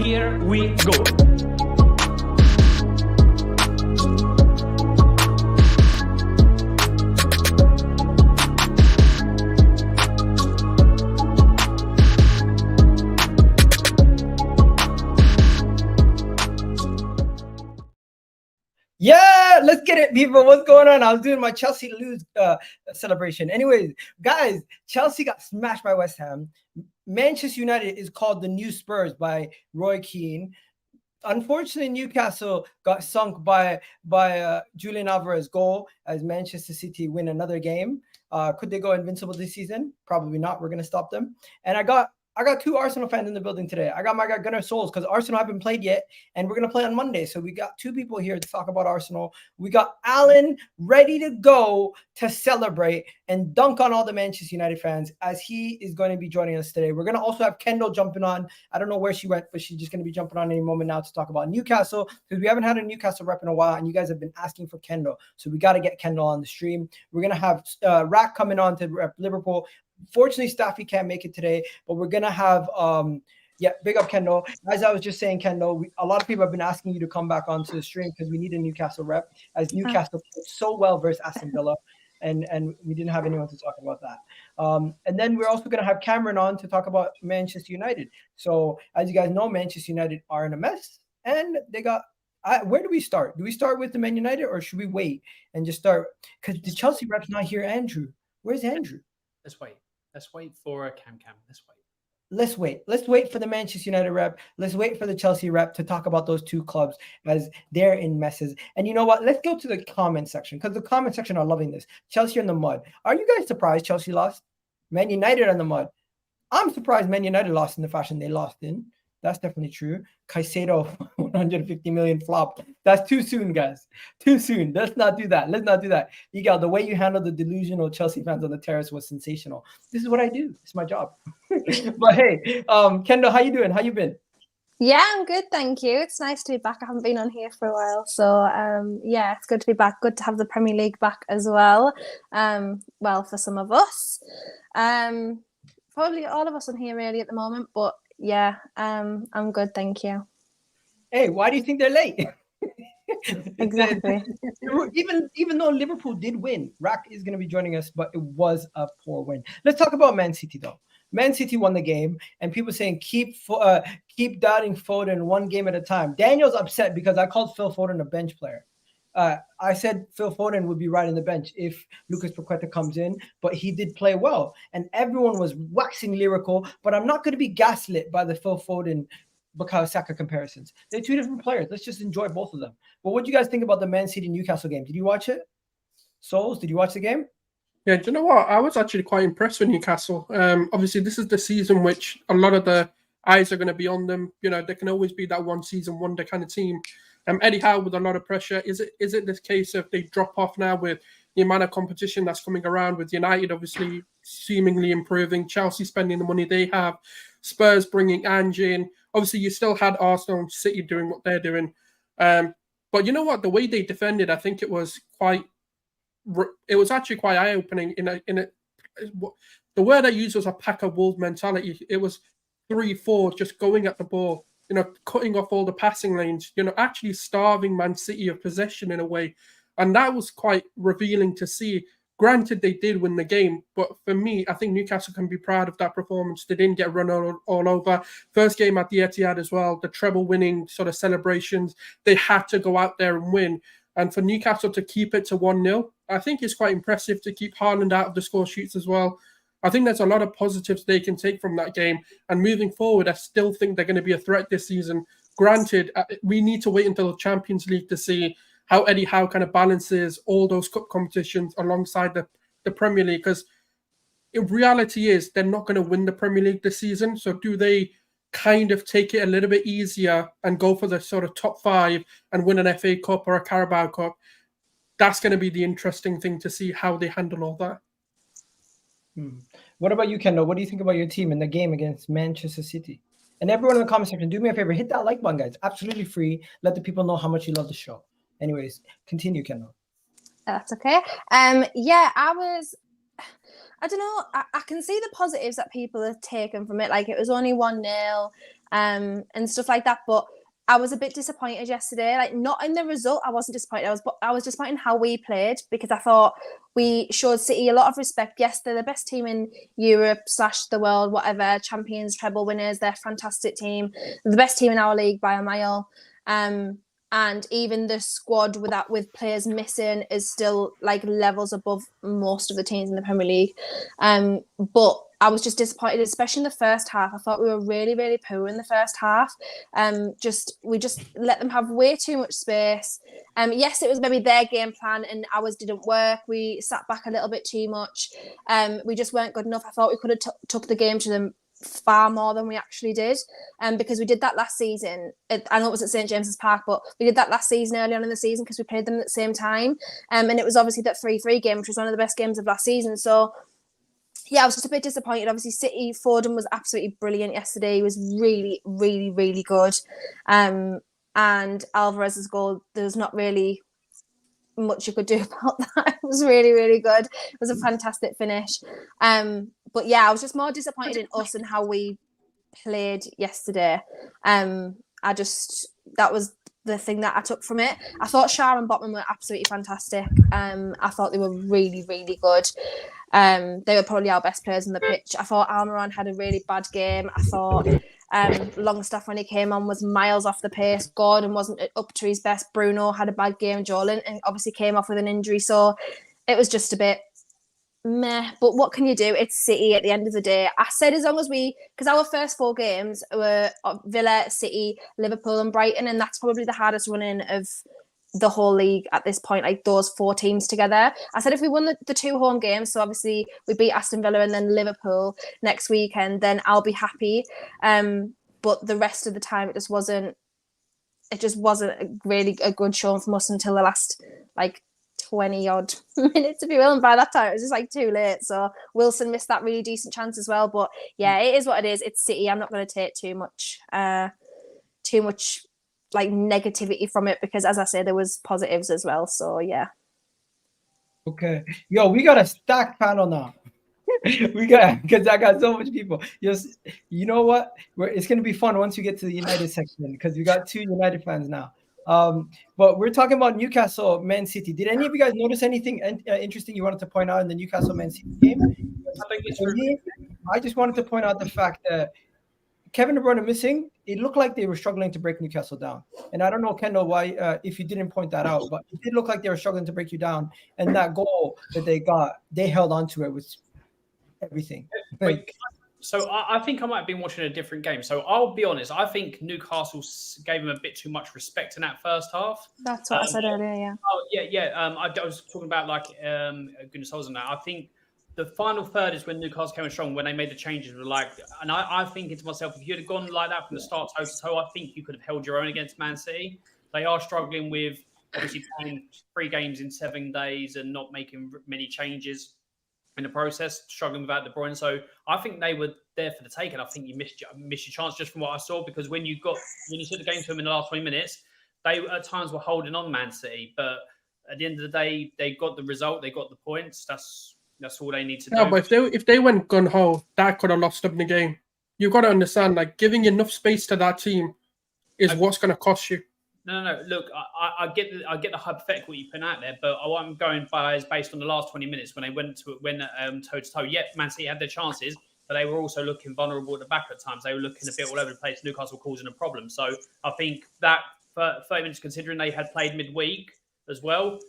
Here we go. Yeah, let's get it, people. What's going on? I was doing my Chelsea lose celebration. Anyways, guys, Chelsea got smashed by West Ham. Manchester United is called the new Spurs by Roy Keane. Unfortunately, Newcastle got sunk by Julian Álvarez goal as Manchester City win another game. Could they go invincible this season? Probably not. We're going to stop them. And I got two Arsenal fans in the building today. I got my guy Gunnar Souls because Arsenal haven't played yet, and we're going to play on Monday. So we got two people here to talk about Arsenal. We got Alan ready to go to celebrate and dunk on all the Manchester United fans as he is going to be joining us today. We're going to also have Kendall jumping on. I don't know where she went, but she's just going to be jumping on any moment now to talk about Newcastle because we haven't had a Newcastle rep in a while, and you guys have been asking for Kendall. So we got to get Kendall on the stream. We're going to have Rack coming on to rep Liverpool. Fortunately, Staffy can't make it today, but we're going to have, big up Kendall. As I was just saying, Kendall, a lot of people have been asking you to come back onto the stream because we need a Newcastle rep, as Newcastle played so well versus Aston Villa, and we didn't have anyone to talk about that. And then we're also going to have Cameron on to talk about Manchester United. So as you guys know, Manchester United are in a mess, and they got where do we start? Do we start with the Man United, or should we wait and just start? Because the Chelsea rep's not here. Andrew, where's Andrew? Let's wait for Cam. Let's wait. Let's wait for the Manchester United rep. Let's wait for the Chelsea rep to talk about those two clubs as they're in messes. And you know what? Let's go to the comment section because the comment section are loving this. Chelsea in the mud. Are you guys surprised Chelsea lost? Man United in the mud. I'm surprised Man United lost in the fashion they lost in. That's definitely true. Caicedo, 150 million flop. That's too soon, guys. Too soon. Let's not do that. Let's not do that. Egal, the way you handled the delusional Chelsea fans on the terrace was sensational. This is what I do. It's my job. But hey, Kendall, how you doing? How you been? Yeah, I'm good, thank you. It's nice to be back. I haven't been on here for a while. So, it's good to be back. Good to have the Premier League back as well. For some of us. Probably all of us on here really at the moment, but yeah, I'm good, thank you. Hey, why do you think they're late? Exactly. even though Liverpool did win, Rack is going to be joining us, but it was a poor win. Let's talk about Man City though. Man City won the game, and people saying keep doubting Foden one game at a time. Daniel's upset because I called Phil Foden a bench player. I said Phil Foden would be right on the bench if Lucas Paqueta comes in, but he did play well. And everyone was waxing lyrical, but I'm not going to be gaslit by the Phil Foden Bukayo Saka comparisons. They're two different players. Let's just enjoy both of them. But what do you guys think about the Man City Newcastle game? Did you watch it? Souls, did you watch the game? Yeah, do you know what? I was actually quite impressed with Newcastle. Obviously, this is the season which a lot of the eyes are going to be on them. You know, they can always be that one season wonder kind of team. Eddie Howe with a lot of pressure. Is it this case of they drop off now with the amount of competition that's coming around with United obviously seemingly improving, Chelsea spending the money they have, Spurs bringing Ange in. Obviously, you still had Arsenal and City doing what they're doing. But you know what? The way they defended, I think it was actually quite eye-opening. The word I used was a pack of wolves mentality. It was 3-4 just going at the ball. You know, cutting off all the passing lanes, you know, actually starving Man City of possession in a way. And that was quite revealing to see. Granted, they did win the game, but for me, I think Newcastle can be proud of that performance. They didn't get run all over. First game at the Etihad as well, the treble winning sort of celebrations. They had to go out there and win. And for Newcastle to keep it to 1-0, I think it's quite impressive to keep Haaland out of the score sheets as well. I think there's a lot of positives they can take from that game. And moving forward, I still think they're going to be a threat this season. Granted, we need to wait until the Champions League to see how Eddie Howe kind of balances all those cup competitions alongside the Premier League. Because in reality is they're not going to win the Premier League this season. So do they kind of take it a little bit easier and go for the sort of top 5 and win an FA Cup or a Carabao Cup? That's going to be the interesting thing to see how they handle all that. What about you, Kendall? What do you think about your team in the game against Manchester City? And everyone in the comment section, do me a favor, hit that like button, guys. Absolutely free. Let the people know how much you love the show. Anyways, continue, Kendall. That's okay. I was I don't know. I can see the positives that people have taken from it. Like it was only 1-0 and stuff like that. But I was a bit disappointed yesterday. Like not in the result, I wasn't disappointed. I was disappointed in how we played because I thought we showed City a lot of respect. Yes, they're the best team in Europe / the world, whatever. Champions, treble winners. They're a fantastic team. They're the best team in our league by a mile. And even the squad with players missing is still like levels above most of the teams in the Premier League. But I was just disappointed, especially in the first half. I thought we were really, really poor in the first half. We just let them have way too much space. Yes, it was maybe their game plan and ours didn't work. We sat back a little bit too much. We just weren't good enough. I thought we could have took the game to them far more than we actually did, because we did that last season. I know it was at St James's Park, but we did that last season early on in the season because we played them at the same time, and it was obviously that 3-3 game, which was one of the best games of last season. So yeah, I was just a bit disappointed. Obviously City, Foden was absolutely brilliant yesterday. He was really, really, really good, and Álvarez's goal, there was not really much you could do about that. It was really, really good. It was a fantastic finish. But yeah, I was just more disappointed in us and how we played yesterday. That was the thing that I took from it. I thought Shah and Botman were absolutely fantastic. I thought they were really, really good. They were probably our best players on the pitch. I thought Almiron had a really bad game. I thought Longstaff, when he came on, was miles off the pace. Gordon wasn't up to his best. Bruno had a bad game. Jolin and obviously came off with an injury. So it was just a bit meh. But what can you do? It's City at the end of the day. I said as long as because our first 4 games were Villa, City, Liverpool and Brighton, and that's probably the hardest running of the whole league at this point, like those 4 teams together. I said if we won the 2 home games, so obviously we beat Aston Villa and then Liverpool next weekend, then I'll be happy. But the rest of the time it just wasn't really a good showing from us until the last like 20 odd minutes, if you will, and by that time it was just like too late. So Wilson missed that really decent chance as well. But yeah, it is what it is. It's City. I'm not going to take too much like negativity from it, because as I say, there was positives as well. So yeah. Okay. Yo, we got a stacked panel now. Because I got so much people. Just, you know what? It's going to be fun once you get to the United section, because we got 2 United fans now. But we're talking about Newcastle, Man City. Did any of you guys notice anything interesting you wanted to point out in the Newcastle Man City game? I just wanted to point out the fact that Kevin De Bruyne missing, it looked like they were struggling to break Newcastle down. And I don't know, Kendall, why, if you didn't point that out, but it did look like they were struggling to break you down. And that goal that they got, they held on to it with everything. So I think I might have been watching a different game. So I'll be honest, I think Newcastle gave them a bit too much respect in that first half. That's what I said earlier, yeah. Oh, yeah. I was talking about like goodness holes and that. I think the final third is when Newcastle came strong, when they made the changes. Were like, and I thinking to myself, if you'd have gone like that from the start toe to toe, I think you could have held your own against Man City. They are struggling with obviously playing 3 games in 7 days and not making many changes in the process, struggling without De Bruyne. So I think they were there for the take, and I think you missed your chance just from what I saw, because when you took the game to them in the last 20 minutes, they at times were holding on Man City, but at the end of the day, they got the result, they got the points. That's all they need to do. Yeah, but if they went gun-ho, that could have lost them the game. You've got to understand, like, giving enough space to that team is what's going to cost you. No. Look, I get the hypothetical you put out there, but what I'm going by is based on the last 20 minutes when they went toe to toe. Yeah, Man City had their chances, but they were also looking vulnerable at the back at times. They were looking a bit all over the place. Newcastle causing a problem. So I think that for 30 minutes, considering they had played midweek as well,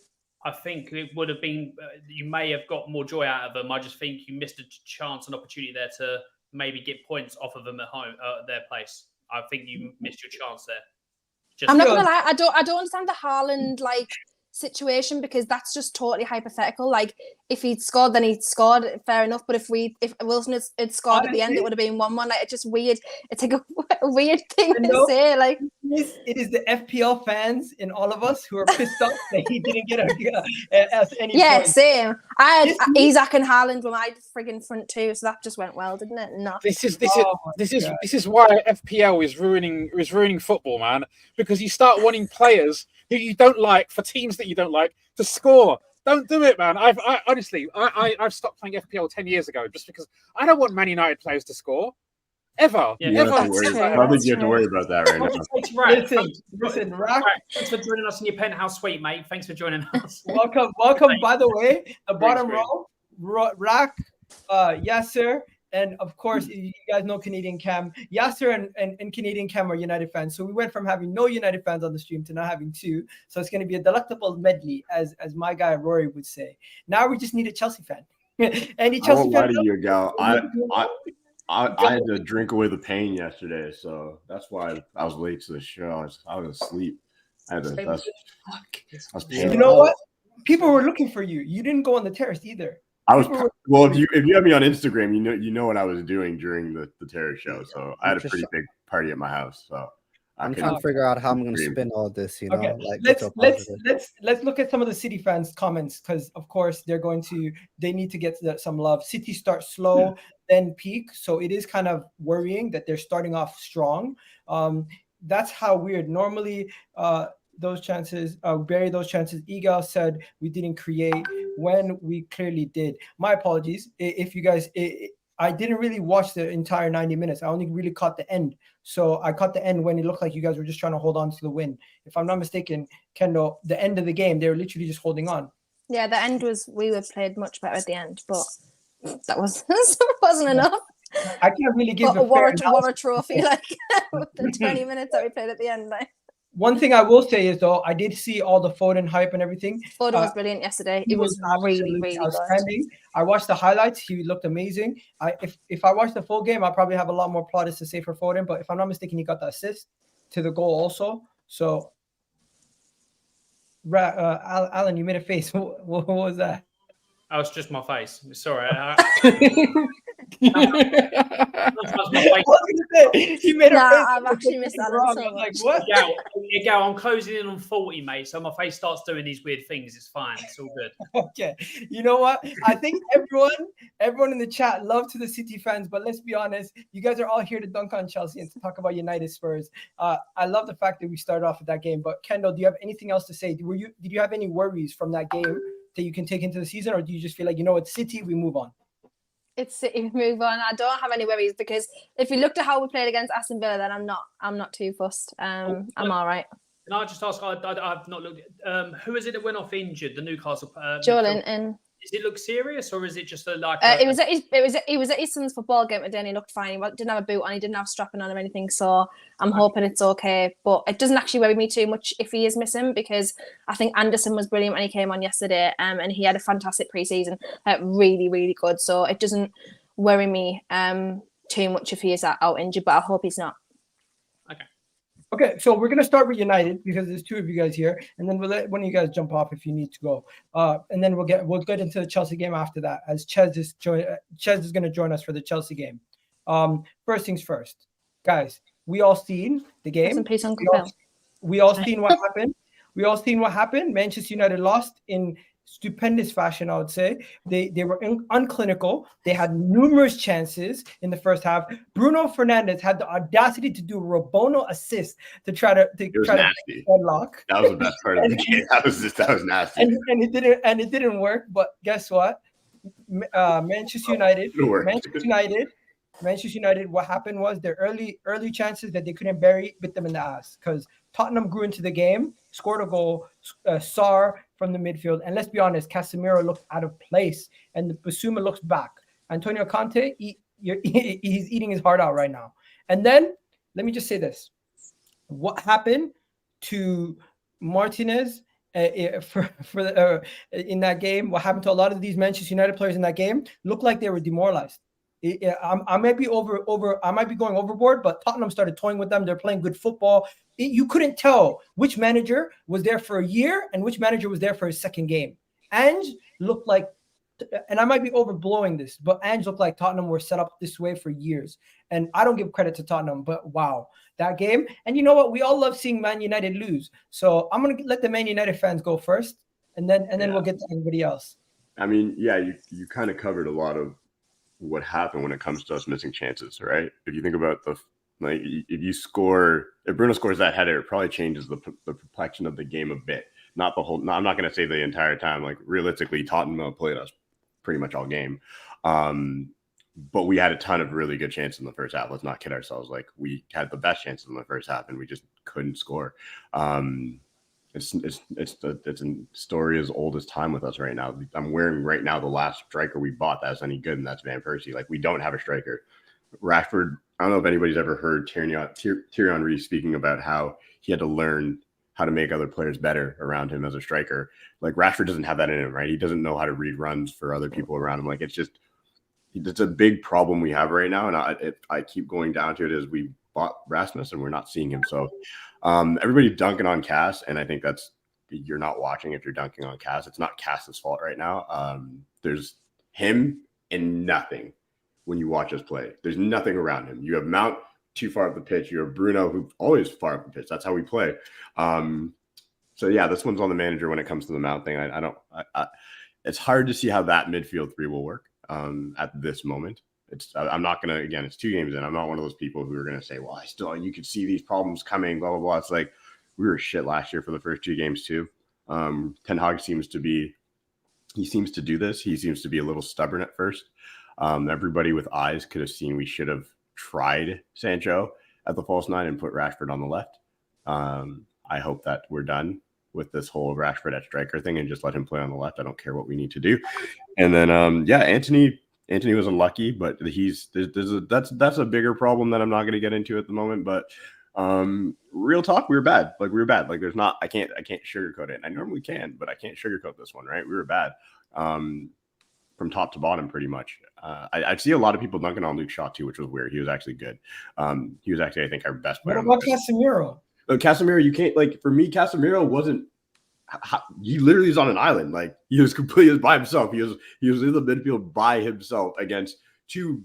I think it would have been, you may have got more joy out of them. I just think you missed a chance, an opportunity there to maybe get points off of them at home, their place. I think you missed your chance there. I'm not gonna lie, I don't understand the Haaland situation, because that's just totally hypothetical. Like, if he'd scored, then he'd scored, fair enough. But if Wilson had scored at the end, it would have been 1-1. Like, it's just weird. It's like a weird thing to say. Like, it is the FPL fans in all of us who are pissed off that he didn't get any points. Same. I had Isak and Haaland were my frigging front 2, so that just went well, didn't it? No. This is why FPL is ruining football, man. Because you start wanting players who you don't like, for teams that you don't like, to score. Don't do it, man. I honestly, I've stopped playing FPL 10 years ago just because I don't want Man United players to score. Ever. Yeah. You don't have to Ever. worry. true. I don't think you have to True. worry about that right now. Listen, Rack. Thanks for joining us in your penthouse suite, mate. Thanks for joining us. Welcome. By the way, the bottom row, Rack, Yasser, and of course, you guys know Canadian Cam. Yasser and Canadian Cam are United fans. So we went from having no United fans on the stream to now having two. So it's going to be a delectable medley, as my guy Rory would say. Now we just need a Chelsea fan. Any Chelsea I won't lie fan? to you, Gal. I had to drink away the pain yesterday, so that's why I was late to the show. I was asleep. I was You know what? People were looking for you. You didn't go on the terrace either. Well. If you have me on Instagram, you know what I was doing during the terror show. So I had a pretty big party at my house. So I'm trying to figure out how I'm going to spin all this. You know, Okay. like Let's look at some of the City fans' comments because of course they need to get some love. City start slow, then peak, so it is kind of worrying that they're starting off strong. That's how weird. Normally, those chances, bury those chances. Egal said we didn't create when we clearly did. My apologies. If you guys, I didn't really watch the entire 90 minutes. I only really caught the end. So I caught the end when it looked like you guys were just trying to hold on to the win. If I'm not mistaken, Kendall, the end of the game, they were literally just holding on. Yeah, the end was we were played much better at the end, but that wasn't enough. I can't really give a war trophy like the 20 minutes that we played at the end. Like. One thing I will say is though, I did see all the Foden hype and everything. Foden was brilliant yesterday. It was really, really outstanding. Good. I watched the highlights. He looked amazing. If I watched the full game, I'll probably have a lot more plaudits to say for Foden. But if I'm not mistaken, he got the assist to the goal also. So, Alan, you made a face. What was that? Oh, it's just my face. Sorry. He made a face. I've actually missed Alan so much. Like, what? Egal, I'm closing in on 40, mate. So my face starts doing these weird things. It's fine. It's all good. Okay. You know what? I think everyone in the chat love to the City fans, but let's be honest, you guys are all here to dunk on Chelsea and to talk about United Spurs. I love the fact that we started off with that game. But Kendall, do you have anything else to say? Did you have any worries from that game that you can take into the season, or do you just feel like, it's City, we move on? It's City, we move on. I don't have any worries because if you looked at how we played against Aston Villa, then I'm not too fussed. I'm all right. Can I just ask? I've not looked. Who is it that went off injured? The Newcastle. Joe Linton. Does it look serious, or is it just It was at his son's football game today, and he looked fine. He didn't have a boot on, he didn't have strapping on or anything. So I'm hoping it's okay. But it doesn't actually worry me too much if he is missing, because I think Anderson was brilliant when he came on yesterday, and he had a fantastic preseason, really, really good. So it doesn't worry me too much if he is out injured. But I hope he's not. Okay, so we're gonna start with United because there's two of you guys here, and then we'll let one of you guys jump off if you need to go, and then we'll get into the Chelsea game after that, as Ches is gonna join us for the Chelsea game. First things first, guys. We all seen the game. We all seen what happened. We all seen what happened. Manchester United lost in stupendous fashion, I would say. They were unclinical. They had numerous chances in the first half. Bruno Fernandes had the audacity to do a Robono assist to try to headlock. That was the best part of the game. That was nasty. And it didn't work. But guess what? Manchester United. What happened was their early chances that they couldn't bury bit them in the ass, because Tottenham grew into the game, scored a goal, Sarr from the midfield, and let's be honest, Casemiro looked out of place, and the bissouma looks back. Antonio Conte, he's eating his heart out right now. And then let me just say this: what happened to Martinez in that game? What happened to a lot of these Manchester United players in that game? Looked like they were demoralized. I might be I might be going overboard, but Tottenham started toying with them. They're playing good football. You couldn't tell which manager was there for a year and which manager was there for his second game. Ange looked like, and I might be overblowing this, but Ange looked like Tottenham were set up this way for years. And I don't give credit to Tottenham, but wow, that game. And you know what? We all love seeing Man United lose. So I'm going to let the Man United fans go first, and then we'll get to everybody else. I mean, yeah, you kind of covered a lot of what happened when it comes to us missing chances, right? If you think about if Bruno scores that header, it probably changes the complexion of the game a bit. not the whole. No, I'm not going to say the entire time. Like realistically, Tottenham played us pretty much all game. But we had a ton of really good chances in the first half. Let's not kid ourselves. Like we had the best chances in the first half, and we just couldn't score. It's a story as old as time with us right now. I'm wearing right now the last striker we bought that's any good, and that's Van Persie. Like we don't have a striker. Rashford. I don't know if anybody's ever heard Thierry Henry speaking about how he had to learn how to make other players better around him as a striker. Like Rashford doesn't have that in him, right? He doesn't know how to read runs for other people around him. Like it's a big problem we have right now. And I keep going down to it as we bought Rasmus and we're not seeing him. So everybody dunking on Cass. And I think you're not watching if you're dunking on Cass. It's not Cass's fault right now. There's him and nothing when you watch us play. There's nothing around him. You have Mount too far up the pitch. You have Bruno who's always far up the pitch. That's how we play. So yeah, this one's on the manager when it comes to the Mount thing. It's hard to see how that midfield three will work at this moment. I'm not going to, again, it's 2 games in. I'm not one of those people who are going to say, well, you could see these problems coming, blah, blah, blah. It's like we were shit last year for the first 2 games too. Ten Hag seems to do this. He seems to be a little stubborn at first. Everybody with eyes could have seen we should have tried Sancho at the false 9 and put Rashford on the left. I hope that we're done with this whole Rashford at striker thing and just let him play on the left. I don't care what we need to do. And then, Anthony was unlucky, but that's a bigger problem that I'm not going to get into at the moment. But real talk, we were bad. Like there's not, I can't sugarcoat it. I normally can, but I can't sugarcoat this one, right? We were bad from top to bottom, pretty much. I see a lot of people dunking on Luke Shaw too, which was weird. He was actually good. He was actually, I think, our best player. What about Casemiro? Casemiro, you can't, like, for me, Casemiro wasn't. He literally is on an island. Like he was by himself. He was in the midfield by himself against 2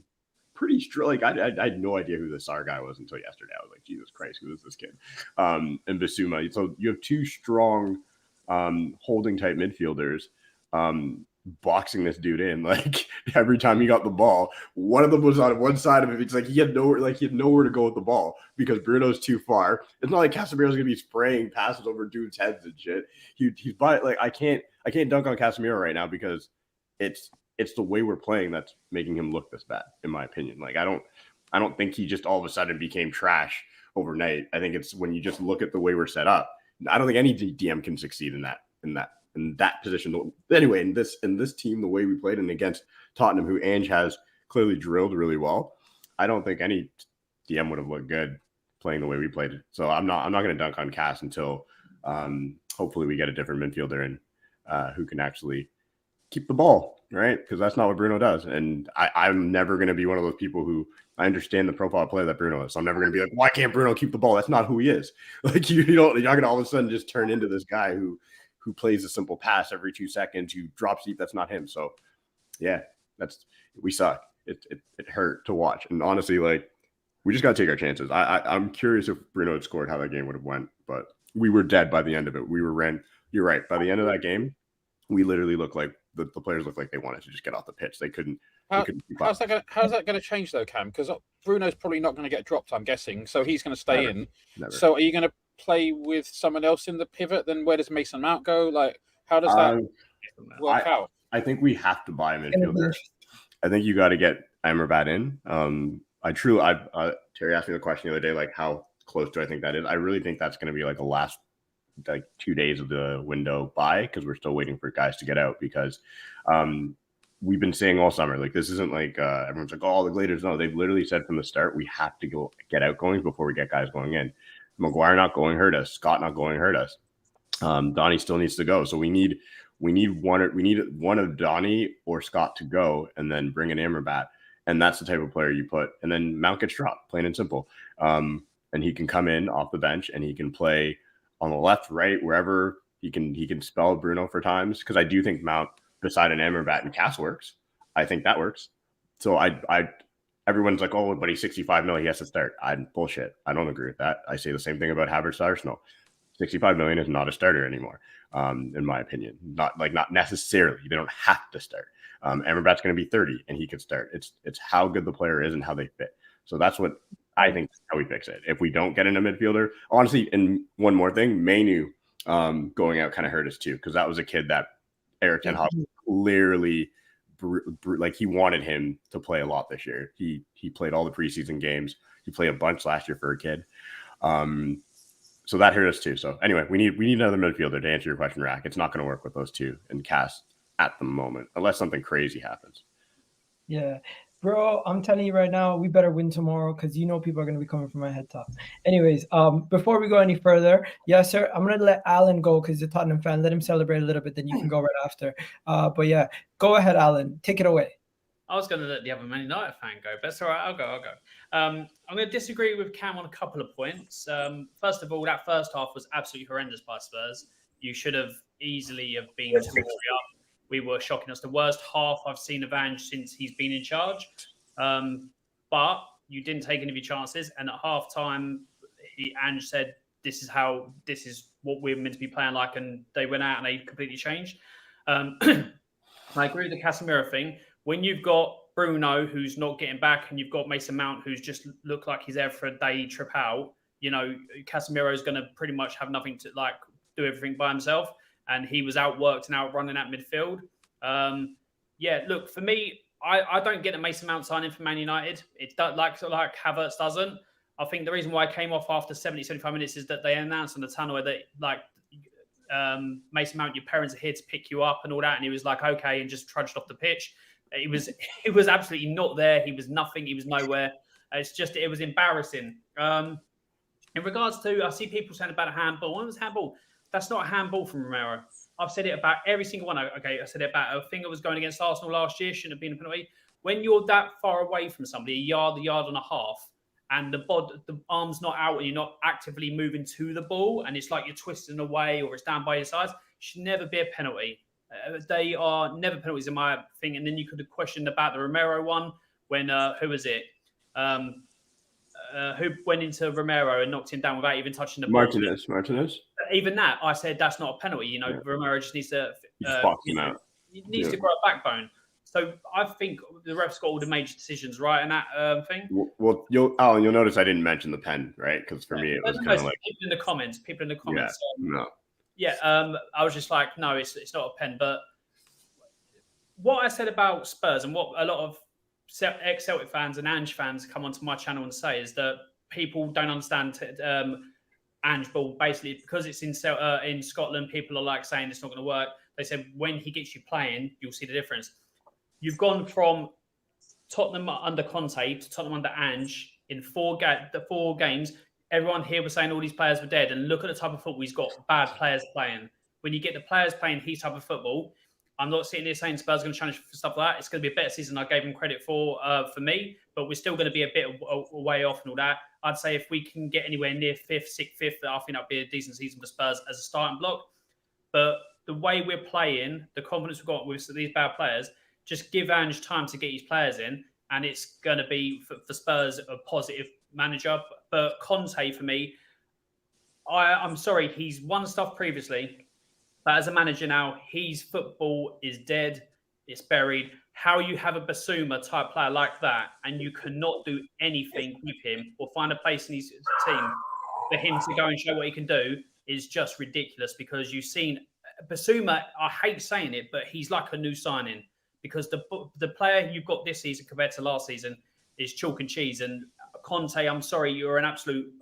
pretty strong. Like I had no idea who the Sar guy was until yesterday. I was like, Jesus Christ, who is this kid? And bissouma. So you have 2 strong holding type midfielders boxing this dude in. Like every time he got the ball, one of them was on one side of him. It's like he had nowhere to go with the ball because Bruno's too far. It's not like Casemiro's gonna be spraying passes over dudes' heads and shit. He's by, like, I can't dunk on Casemiro right now because it's the way we're playing that's making him look this bad, in my opinion. Like I don't think he just all of a sudden became trash overnight. I think it's when you just look at the way we're set up. I don't think any DM can succeed in that position. Anyway, in this team, the way we played and against Tottenham, who Ange has clearly drilled really well, I don't think any DM would have looked good playing the way we played. So I'm not going to dunk on Cass until hopefully we get a different midfielder in who can actually keep the ball, right? Because that's not what Bruno does. And I'm never going to be one of those people who, I understand the profile player that Bruno is. So I'm never going to be like, why can't Bruno keep the ball? That's not who he is. Like you're not going to all of a sudden just turn into this guy who plays a simple pass every 2 seconds, who drops deep. That's not him. So yeah, we suck. It hurt to watch. And honestly, like, we just got to take our chances. I'm curious if Bruno had scored, how that game would have went, but we were dead by the end of it. You're right. By the end of that game, we literally looked like the players looked like they wanted to just get off the pitch. They couldn't. How's that going to change though, Cam? Because Bruno's probably not going to get dropped, I'm guessing. So he's going to stay in. Never. So are you going to play with someone else in the pivot? Then where does Mason Mount go? Like, how does that work out? I think we have to buy a midfielder. I think you got to get Amrabat in. Terry asked me the question the other day, like, how close do I think that is? I really think that's going to be like the last 2 days of the window buy, because we're still waiting for guys to get out, because we've been saying all summer, like, this isn't like everyone's like, oh, the Glazers. No, they've literally said from the start, we have to go get outgoings before we get guys going in. Maguire not going hurt us. Scott not going hurt us. Donnie still needs to go. So we need one of Donnie or Scott to go, and then bring in Amrabat. And that's the type of player you put. And then Mount gets dropped, plain and simple. And he can come in off the bench and he can play on the left, right, wherever. He can spell Bruno for times, because I do think Mount beside an Amrabat and Cass works. I think that works. So everyone's like, oh, but he's 65 million, he has to start. Bullshit. I don't agree with that. I say the same thing about Havertz to Arsenal. 65 million is not a starter anymore, in my opinion. Not necessarily. They don't have to start. Amrabat's going to be 30 and he could start. It's how good the player is and how they fit. So that's what I think is how we fix it. If we don't get in a midfielder, honestly, and one more thing, Manu, going out kind of hurt us too, because that was a kid that Erik Ten Hag clearly like he wanted him to play a lot this year. He played all the preseason games. He played a bunch last year for a kid. So that hurt us too. So anyway, we need another midfielder to answer your question, Rack. It's not going to work with those two in cast at the moment, unless something crazy happens. Yeah. Bro, I'm telling you right now, we better win tomorrow because you know people are going to be coming from my head top. Anyways, before we go any further, yes, sir, I'm going to let Alan go because he's a Tottenham fan. Let him celebrate a little bit, then you can go right after. But yeah, go ahead, Alan. Take it away. I was going to let the other Man United fan go, but it's all right. I'll go. I'm going to disagree with Cam on a couple of points. First of all, that first half was absolutely horrendous by Spurs. You should have easily have been 2 or 3 up. We were shocking us. The worst half I've seen of Ange since he's been in charge. But you didn't take any of your chances. And at half time, Ange said, this is what we're meant to be playing like. And they went out and they completely changed. I agree with the Casemiro thing. When you've got Bruno, who's not getting back, and you've got Mason Mount, who's just looked like he's there for a day trip out, Casemiro is going to pretty much have nothing to do everything by himself. And he was outworked and outrunning at midfield. Look, for me, I don't get the Mason Mount signing for Man United. It's like Havertz doesn't. I think the reason why I came off after 70, 75 minutes is that they announced on the tunnel that Mason Mount, your parents are here to pick you up and all that. And he was like, okay, and just trudged off the pitch. It was absolutely not there. He was nothing. He was nowhere. It was embarrassing. In regards to, I see people saying about a handball. When was handball? That's not a handball from Romero. I've said it about every single one. Okay, I said it about a thing that was going against Arsenal last year. Shouldn't have been a penalty. When you're that far away from somebody, a yard and a half, and the arm's not out and you're not actively moving to the ball, and it's like you're twisting away or it's down by your sides, it should never be a penalty. They are never penalties in my thing. And then you could have questioned about the Romero one when, who was it? Who went into Romero and knocked him down without even touching the ball. Martinez. Even that, I said that's not a penalty. Romero just needs to he needs to grow a backbone. So I think the refs got all the major decisions right in that thing. Well, Alan, you'll notice I didn't mention the pen, right? Because for me, it was kind of like people in the comments. Yeah, I was just like, no, it's not a pen. But what I said about Spurs and what a lot of ex-Celtic fans and Ange fans come onto my channel and say is that people don't understand Ange ball. Basically, because it's in Scotland, people are like saying it's not going to work. They said when he gets you playing, you'll see the difference. You've gone from Tottenham under Conte to Tottenham under Ange in the 4 games. Everyone here was saying all these players were dead, and look at the type of football he's got. Bad players playing. When you get the players playing his type of football, I'm not sitting here saying Spurs are going to challenge for stuff like that. It's going to be a better season. I gave him credit for me, but we're still going to be a bit way off and all that. I'd say if we can get anywhere near 5th, 6th, 5th, I think that'd be a decent season for Spurs as a starting block. But the way we're playing, the confidence we've got with these bad players, just give Ange time to get his players in, and it's going to be for Spurs a positive manager. But Conte, for me, I'm sorry, he's won stuff previously, but as a manager now, his football is dead, it's buried. How you have a Bissouma type player like that, and you cannot do anything with him or find a place in his team for him to go and show what he can do is just ridiculous. Because you've seen Bissouma, I hate saying it, but he's like a new signing. Because the player you've got this season compared to last season is chalk and cheese. And Conte, I'm sorry, you're an absolute...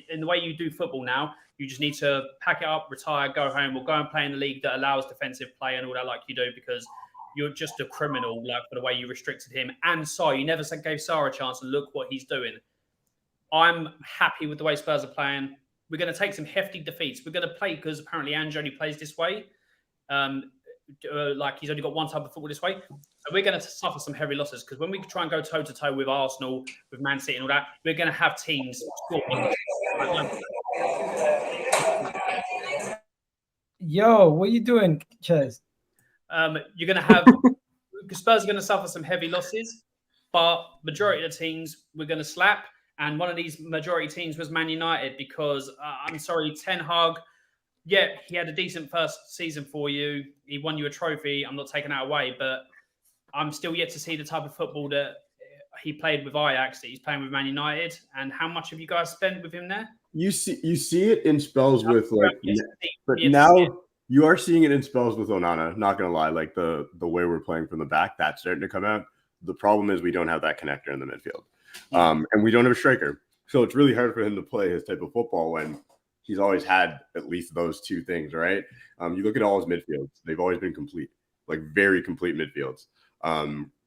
In the way you do football now, you just need to pack it up, retire, go home, or go and play in a league that allows defensive play and all that like you do, because you're just a criminal for the way you restricted him. And Sarr, you never gave Sarr a chance, and look what he's doing. I'm happy with the way Spurs are playing. We're going to take some hefty defeats. We're going to play, because apparently Ange only plays this way. He's only got one type of football this way. So we're going to suffer some heavy losses, because when we try and go toe-to-toe with Arsenal, with Man City and all that, we're going to have teams. Yo, what are you doing, Ches? You're going to have Spurs are going to suffer some heavy losses, but majority of the teams we're going to slap. And one of these majority teams was Man United, because I'm sorry, Ten Hag. Yeah, he had a decent first season for you. He won you a trophy. I'm not taking that away, but I'm still yet to see the type of football that he played with Ajax, that he's playing with Man United. And how much have you guys spent with him there? you see it in spells with like, but Yeah. now you are seeing it in spells with Onana. Not gonna lie, like the way we're playing from the back, that's starting to come out. The problem is we don't have that connector in the midfield, and we don't have a striker. So it's really hard for him to play his type of football when he's always had at least those two things, right? You look at all his midfields; they've always been complete, like very complete midfields.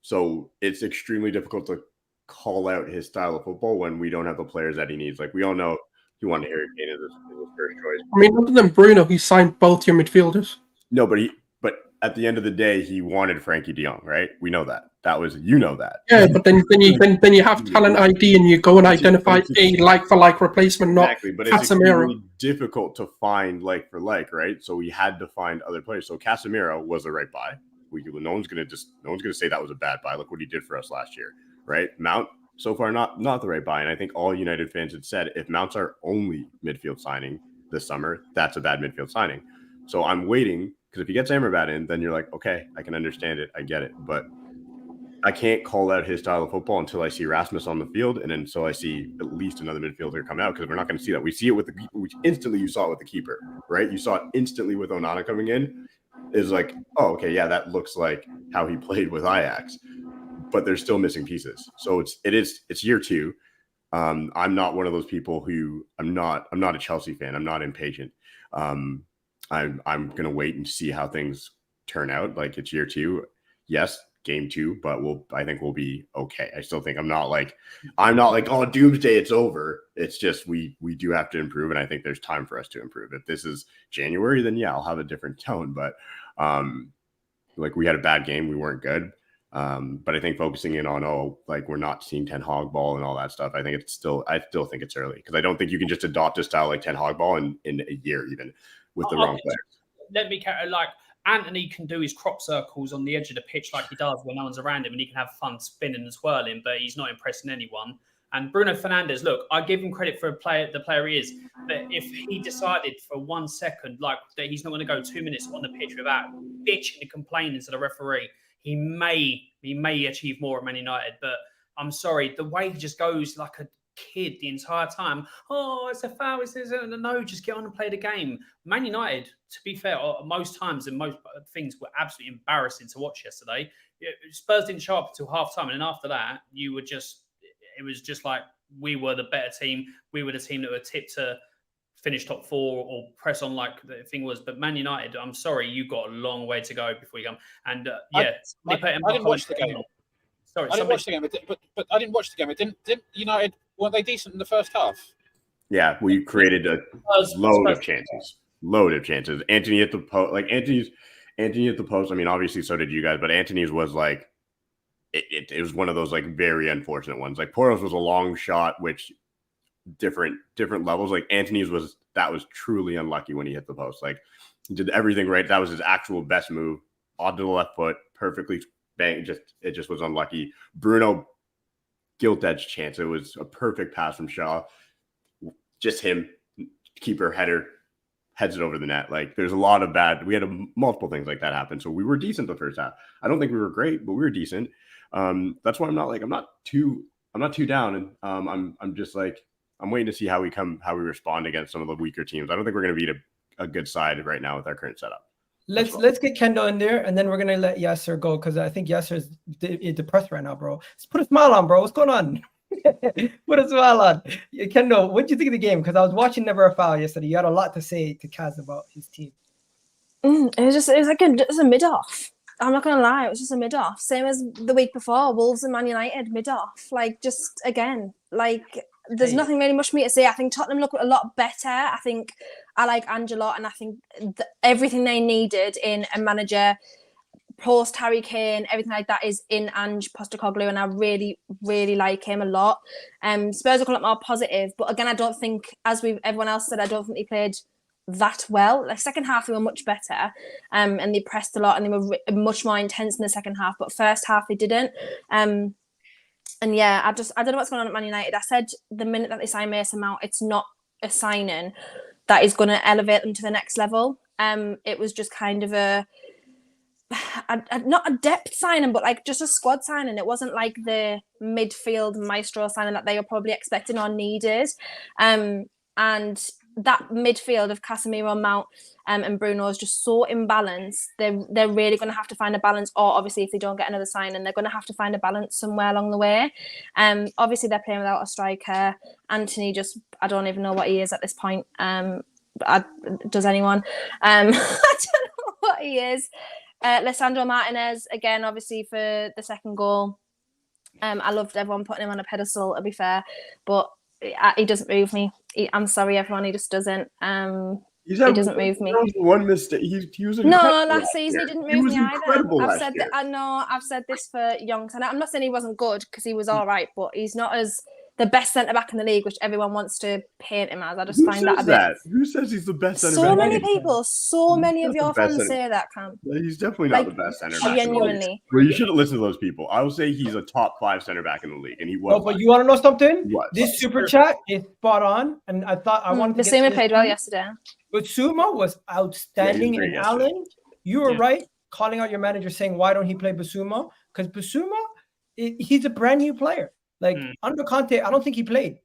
So it's extremely difficult to call out his style of football when we don't have the players that he needs. Like we all know he wanted Harry Kane as his first choice. I mean, other than Bruno, he signed both your midfielders. No, but at the end of the day, he wanted Frankie De Jong, right? We know that. That was that. Yeah, but then you have talent ID and you go and identify a like-for-like replacement, not exactly. But Casemiro. It's extremely difficult to find like for like, right? So we had to find other players. So Casemiro was the right buy. No one's gonna say that was a bad buy. Look what he did for us last year, right? Mount so far not the right buy, and I think all United fans had said if Mount's our only midfield signing this summer, that's a bad midfield signing. So I'm waiting because if he gets Amrabat in, then you're like, okay, I can understand it, I get it, but I can't call out his style of football until I see Rasmus on the field, and until I see at least another midfielder come out, because we're not going to see that. We see it with the keeper, which instantly you saw it with the keeper, right? You saw it instantly with Onana coming in. Is like, oh, okay, yeah, that looks like how he played with Ajax, but they're still missing pieces. So it's year two. I'm not one of those people who I'm not a Chelsea fan. I'm not impatient. I'm gonna wait and see how things turn out. Like it's year two, yes, game two, but I think we'll be okay. I still think I'm not like oh, doomsday, it's over. It's just we do have to improve, and I think there's time for us to improve. If this is January, then yeah, I'll have a different tone. But like we had a bad game, we weren't good. But I think focusing in on we're not seeing Ten Hag ball and all that stuff. I still think it's early, because I don't think you can just adopt a style like Ten Hag ball in a year, even with the wrong players. Let me like Anthony can do his crop circles on the edge of the pitch like he does when no one's around him, and he can have fun spinning and swirling, but he's not impressing anyone. And Bruno Fernandes, look, I give him credit for the player he is, but if he decided for 1 second like that he's not going to go 2 minutes on the pitch without bitching and complaining to the referee, he may achieve more at Man United. But I'm sorry, the way he just goes like a kid the entire time. Oh, it's a foul. No, just get on and play the game. Man United, to be fair, most times and most things were absolutely embarrassing to watch yesterday. Spurs didn't show up until half time, and then after that, it was just like we were the better team. We were the team that were tipped to finish top four or press on like the thing was. But Man United, I'm sorry, you got a long way to go before you come. And I didn't watch the game. Sorry, I didn't watch the game, but I didn't watch the game. Didn't United, weren't they decent in the first half? Yeah, we created a load of chances. Anthony hit the post. Like Anthony hit the post. I mean, obviously, so did you guys. But Anthony's was like, it was one of those like very unfortunate ones. Like Porro's was a long shot, which different levels. Like Anthony's was truly unlucky when he hit the post. Like he did everything right. That was his actual best move. Onto the left foot, perfectly bang. It just was unlucky. Bruno gilt edge chance. It was a perfect pass from Shaw. Just him, keeper header, heads it over the net. Like there's a lot of bad. We had multiple things like that happen. So we were decent the first half. I don't think we were great, but we were decent. That's why I'm not too down, and I'm just like I'm waiting to see how we respond against some of the weaker teams. I don't think we're going to beat a good side right now with our current setup. Let's get Kendall in there, and then we're gonna let Yasser go, because I think Yasser is depressed right now, bro. Let's put a smile on, bro. What's going on? Put a smile on. Kendall, what did you think of the game? Because I was watching Never a Foul yesterday. You had a lot to say to Kaz about his team. It was a mid-off. I'm not gonna lie, it was just a mid-off. Same as the week before, Wolves and Man United mid-off. Like just again, like there's nothing really much for me to say. I think Tottenham look a lot better. I think I like Angela, and I think everything they needed in a manager post Harry Kane, everything like that is in Ange Postecoglou, and I really, really like him a lot. Spurs are a lot more positive, but again, I don't think, as everyone else said, I don't think they played that well. Like second half, they were much better, and they pressed a lot, and they were much more intense in the second half. But first half, they didn't. And yeah, I don't know what's going on at Man United. I said the minute that they sign Mason Mount, it's not a signing that is going to elevate them to the next level. It was just kind of not a depth signing, but like just a squad signing. It wasn't like the midfield maestro signing that they were probably expecting or needed. And and that midfield of Casemiro, Mount, and Bruno is just so imbalanced. They're really going to have to find a balance, or obviously if they don't get another signing, they're going to have to find a balance somewhere along the way. Obviously they're playing without a striker. Anthony I don't even know what he is at this point. Does anyone? I don't know what he is. Lisandro Martinez, again, obviously for the second goal. I loved everyone putting him on a pedestal, to be fair, but he doesn't move me. I'm sorry, everyone. He just doesn't. He doesn't move me. One mistake. He was no, last season he didn't move me either. I've said this for Youngs, and I'm not saying he wasn't good because he was all right, but he's not as the best centre back in the league, which everyone wants to paint him as. I just find that a bit. Who says he's the best centre back? So many people, many of your fans say that, Cam. He's definitely not the best centre back. Genuinely. Well, you shouldn't listen to those people. I will say he's a top 5 centre back in the league, and he was. Oh, but you want to know something? What? This super chat is spot on, and I thought I wanted to. Bissouma played well yesterday. Bissouma was outstanding, and Alan, you were right calling out your manager saying why don't he play Bissouma? Because Bissouma, he's a brand new player. Like under Conte, I don't think he played.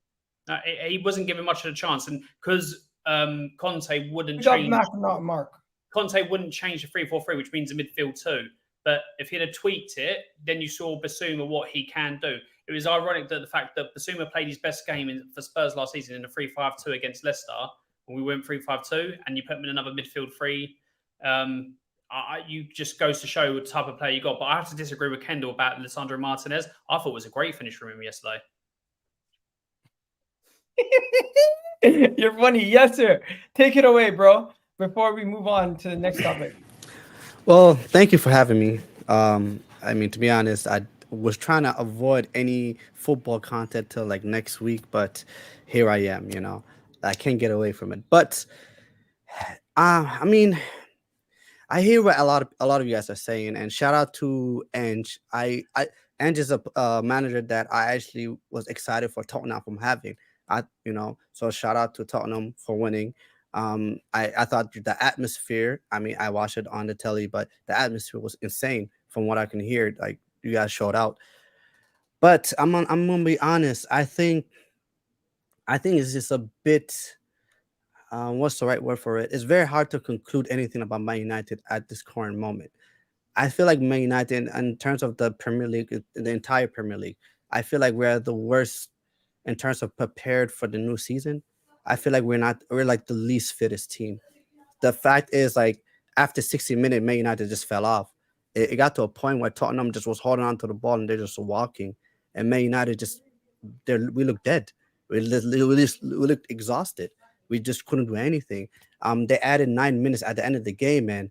He wasn't given much of a chance, and because Conte wouldn't change. Mark. Conte wouldn't change the 3-4-3, which means a midfield too. But if he'd have tweaked it, then you saw Bissouma what he can do. It was ironic that the fact that Bissouma played his best game for Spurs last season in a 3-5-2 against Leicester, when we went 3-5-2, and you put him in another midfield three. You just goes to show what type of player you got. But I have to disagree with Kendall about Lisandro Martinez. I thought it was a great finish from him yesterday. You're funny. Yes, sir. Take it away, bro, before we move on to the next topic. Well, thank you for having me. I mean, to be honest, I was trying to avoid any football content till like next week, but here I am, you know. I can't get away from it. But I mean, I hear what a lot of you guys are saying, and shout out to Ange. Ange is a manager that I actually was excited for Tottenham from having. So shout out to Tottenham for winning. I thought the atmosphere, I mean, I watched it on the telly, but the atmosphere was insane from what I can hear. Like you guys showed out. But I'm gonna be honest. I think it's just a bit. What's the right word for it? It's very hard to conclude anything about Man United at this current moment. I feel like Man United, in terms of the Premier League, the entire Premier League, I feel like we're the worst in terms of prepared for the new season. I feel like we're like the least fittest team. The fact is, like, after 60 minutes, Man United just fell off. It got to a point where Tottenham just was holding on to the ball and they're just walking. And Man United we looked dead. We looked exhausted. We just couldn't do anything. They added 9 minutes at the end of the game, and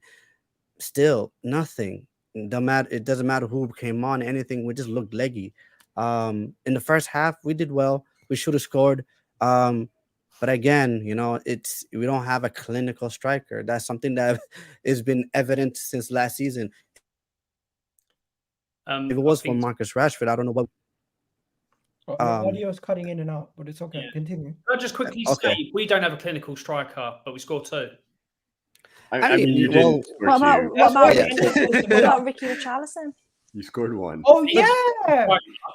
still nothing. It doesn't matter who came on, anything. We just looked leggy. In the first half, we did well. We should have scored. But again, you know, we don't have a clinical striker. That's something that has been evident since last season. If it was for Marcus Rashford, I don't know what. Audio is cutting in and out, but it's okay. Yeah. Continue. I'll just quickly say we don't have a clinical striker, but we scored 2. I mean, you didn't score 2. What about Ricky Richarlison? You scored 1. Oh yeah,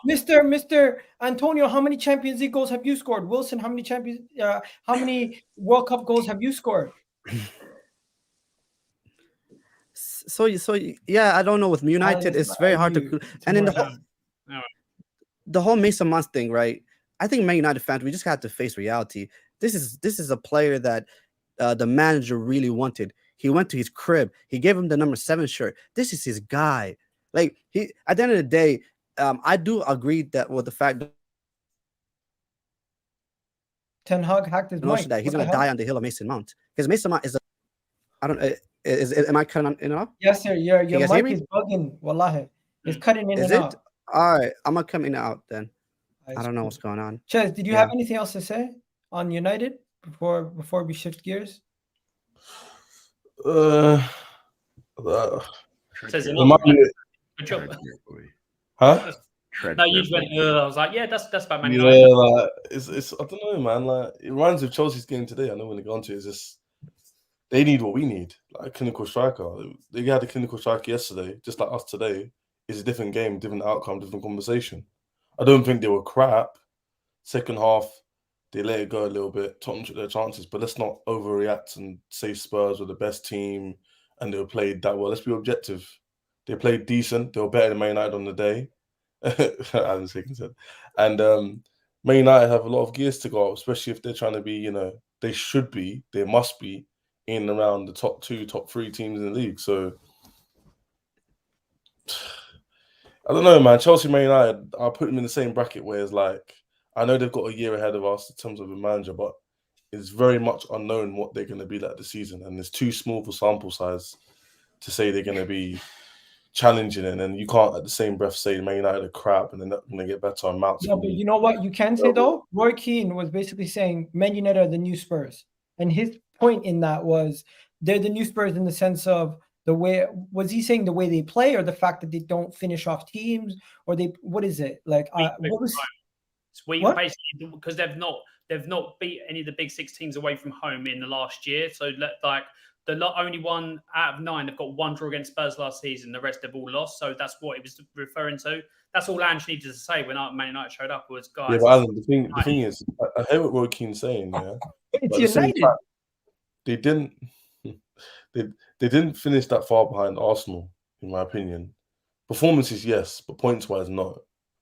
Mr. Antonio, how many Champions League goals have you scored? Wilson, how many World Cup goals have you scored? So yeah, I don't know. With United, it's very hard to. And in the whole Mason Mount thing, right? I think Man United fans, we just have to face reality. This is a player that the manager really wanted. He went to his crib. He gave him the number 7 shirt. This is his guy. Like, he, at the end of the day, I do agree that with the fact that Ten Hag hacked his mic. That he's going to die on the hill of Mason Mount, because Mason Mount is a. I don't. Am I cutting in and out? Yes, sir. Your mic is bugging. Wallahi, it's cutting in and out. All right, I'm gonna come in and out then. I don't know what's going on. Ches, did you have anything else to say on United before we shift gears? Good job. Huh? No, you just went. I was like, yeah, that's about Man United. United. Like, it's I don't know, man. Like, it reminds me of Chelsea's game today. I know when they go on to it, it's just they need what we need, like a clinical striker. They had a clinical striker yesterday, just like us today. It's a different game, different outcome, different conversation. I don't think they were crap. Second half, they let it go a little bit. Tottenham took their chances, but let's not overreact and say Spurs were the best team and they were played that well. Let's be objective. They played decent. They were better than Man United on the day. Alan Shakin said. And Man United have a lot of gears to go up, especially if they're trying to be, they must be in and around the top 2, top 3 teams in the league. So I don't know, man. Chelsea, Man United, I'll put them in the same bracket where it's like, I know they've got a year ahead of us in terms of a manager, but it's very much unknown what they're going to be like this season. And it's too small for sample size to say they're going to be challenging it. And you can't at the same breath say Man United are crap and they're not going to get better on Mount. No, but you know what you can say though? Roy Keane was basically saying Man United are the new Spurs. And his point in that was they're the new Spurs in the sense of the way, was he saying the way they play or the fact that they don't finish off teams or what is it? Like, what was... What? Basically, because they've not beat any of the big 6 teams away from home in the last year. So like the only one out of 9, they've got 1 draw against Spurs last season. The rest they've all lost. So that's what it was referring to. That's all Ange needed to say when Man United showed up was, guys. Yeah, but Alan, the thing is, I hear what Roy Keane's saying. Yeah, it's United. They didn't finish that far behind Arsenal, in my opinion. Performances, yes, but points-wise, not.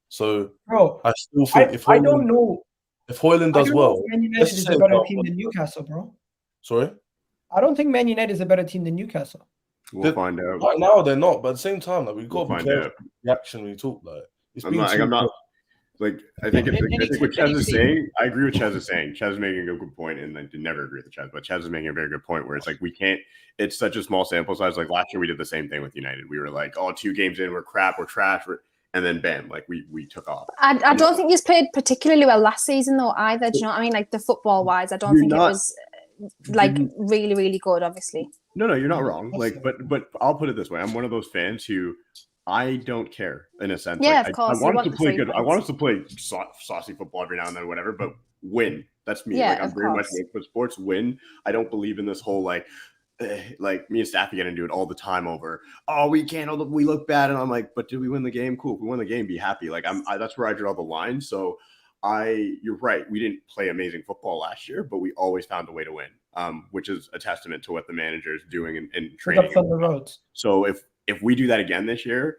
So, bro, I still think if Højlund does well, Man United is a better team than Newcastle, bro. Sorry, I don't think Man United is a better team than Newcastle. We'll find out. Right now, they're not, but at the same time, like we've got to be careful the action we talk. Like, I think what Chaz is saying, I agree with Chaz is saying. Chaz is making a good point, and I never agree with Chaz, but Chaz is making a very good point where it's like we can't. It's such a small sample size. Like last year, we did the same thing with United. We were like, oh, 2 games in, we're crap, we're trash, and then bam, like we took off. I don't think he's played particularly well last season though either. Do you know what I mean? Like the football wise, I don't think it was like really, really good, obviously. No, you're not wrong. Like, but I'll put it this way: I'm one of those fans who I don't care in a sense. Yeah, like, of course. I want us to play good. I want us to play saucy football every now and then, or whatever. But win. That's me. Yeah, like I'm very much for sports. Win. I don't believe in this whole like me and Staffy get into it all the time over. Oh, we can't. We look bad, and I'm like, but did we win the game? Cool. If we won the game, be happy. Like that's where I draw the line. So you're right. We didn't play amazing football last year, but we always found a way to win. Which is a testament to what the manager is doing in training. Up on the roads. So if we do that again this year,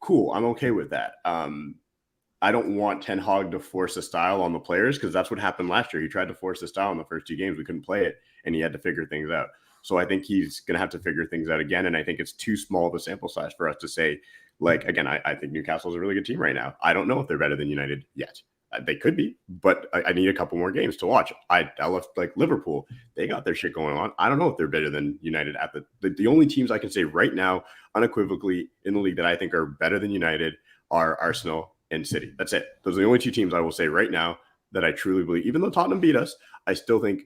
cool. I'm okay with that. I don't want Ten Hag to force a style on the players because that's what happened last year. He tried to force a style in the first 2 games. We couldn't play it, and he had to figure things out. So I think he's going to have to figure things out again, and I think it's too small of a sample size for us to say, like, again, I think Newcastle is a really good team right now. I don't know if they're better than United yet. They could be, but I need a couple more games to watch. I left like Liverpool. They got their shit going on. I don't know if they're better than United at the only teams I can say right now, unequivocally in the league that I think are better than United are Arsenal and City. That's it. Those are the only 2 teams I will say right now that I truly believe. Even though Tottenham beat us, I still think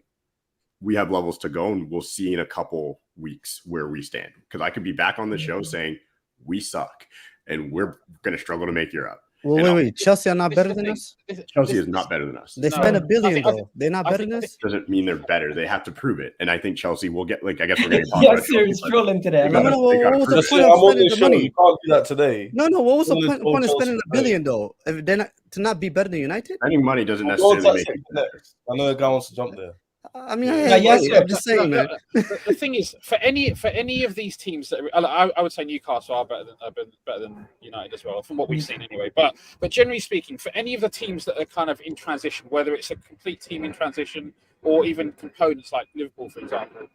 we have levels to go, and we'll see in a couple weeks where we stand. Because I could be back on the show saying we suck and we're going to struggle to make Europe. Well, wait. Chelsea are not better than us? Chelsea is not better than us. They spent $1 billion, though. They're not better than us? Doesn't mean they're better. They have to prove it. And I think Chelsea will get, like, I guess we're going to talk about Chelsea. Yes, you're trolling today. What was the point of spending the money? You can't do that today. No. What was the point of spending $1 billion, though? If they're not, to not be better than United? Spending money doesn't necessarily make it better. I know a guy wants to jump there. I mean, I'm just saying, man. The thing is, for any of these teams that I would say Newcastle are better than United as well, from what we've seen anyway. But generally speaking, for any of the teams that are kind of in transition, whether it's a complete team in transition or even components like Liverpool, for example,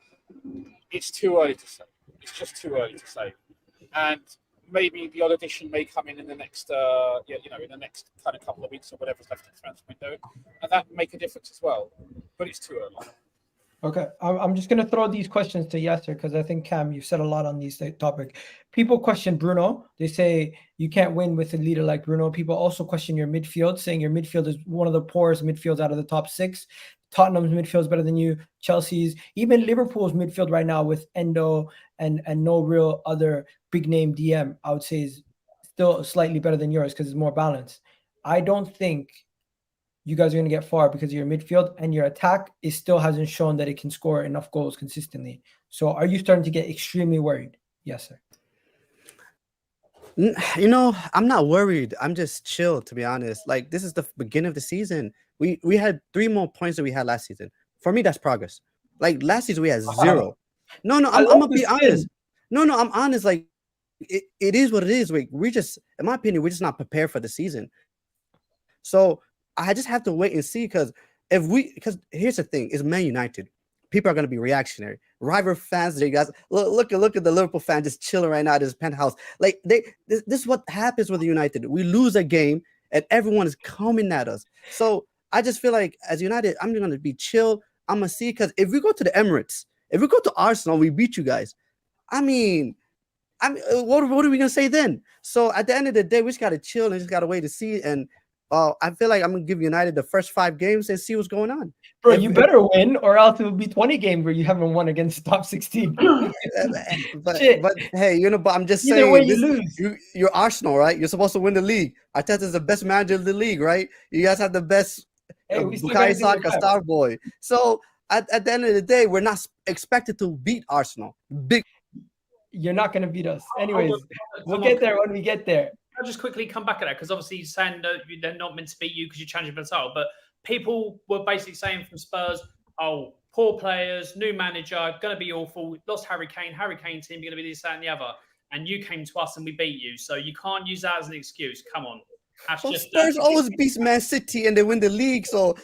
it's too early to say. It's just too early to say, and maybe the odd addition may come in the next, in the next kind of couple of weeks or whatever's left in the transfer window, and that make a difference as well. But it's too early. Okay, I'm just going to throw these questions to Yasser because I think, Cam, you've said a lot on these topic. People question Bruno. They say you can't win with a leader like Bruno. People also question your midfield, saying your midfield is one of the poorest midfields out of the top 6. Tottenham's midfield is better than you. Chelsea's, even Liverpool's midfield right now with Endo and no real other big name DM, I would say is still slightly better than yours because it's more balanced. I don't think you guys are going to get far because your midfield and your attack still hasn't shown that it can score enough goals consistently. So are you starting to get extremely worried? Yes, sir. You know, I'm not worried. I'm just chill, to be honest. Like, this is the beginning of the season. We had 3 more points than we had last season. For me, that's progress. Like, last season we had 0. No, I I'm love gonna the be spin. honest. No, I'm honest. Like, it is what it is. Like, we just, in my opinion, we're just not prepared for the season. So I just have to wait and see, because because here's the thing: it's Man United. People are gonna be reactionary. Rival fans, you guys look at the Liverpool fan just chilling right now at his penthouse. Like, this is what happens with United. We lose a game and everyone is coming at us. So I just feel like, as United, I'm gonna be chill. I'm gonna see, because if we go to the Emirates, if we go to Arsenal, we beat you guys. I mean, what are we gonna say then? So at the end of the day, we just gotta chill and just gotta wait to see. And I feel like I'm gonna give United the first 5 games and see what's going on. Bro, you better win, or else it will be 20 games where you haven't won against top 16. but Shit. hey, but I'm just Either saying, way, you lose. You're Arsenal, right? You're supposed to win the league. Arteta's the best manager of the league, right? You guys have the best Hey, we still gotta Bukayo do the Saka best. star boy. So at the end of the day, we're not expected to beat Arsenal. You're not going to beat us. Anyways, Hold on, we'll come get on. there when we get there. I'll just quickly come back at that, because obviously you're saying that they're not meant to beat you because you're challenging for the title. But people were basically saying from Spurs, oh, poor players, new manager, going to be awful. Lost Harry Kane team, you're going to be this, that, and the other. And you came to us and we beat you. So you can't use that as an excuse. Come on. Spurs always beats Man City and they win the league. So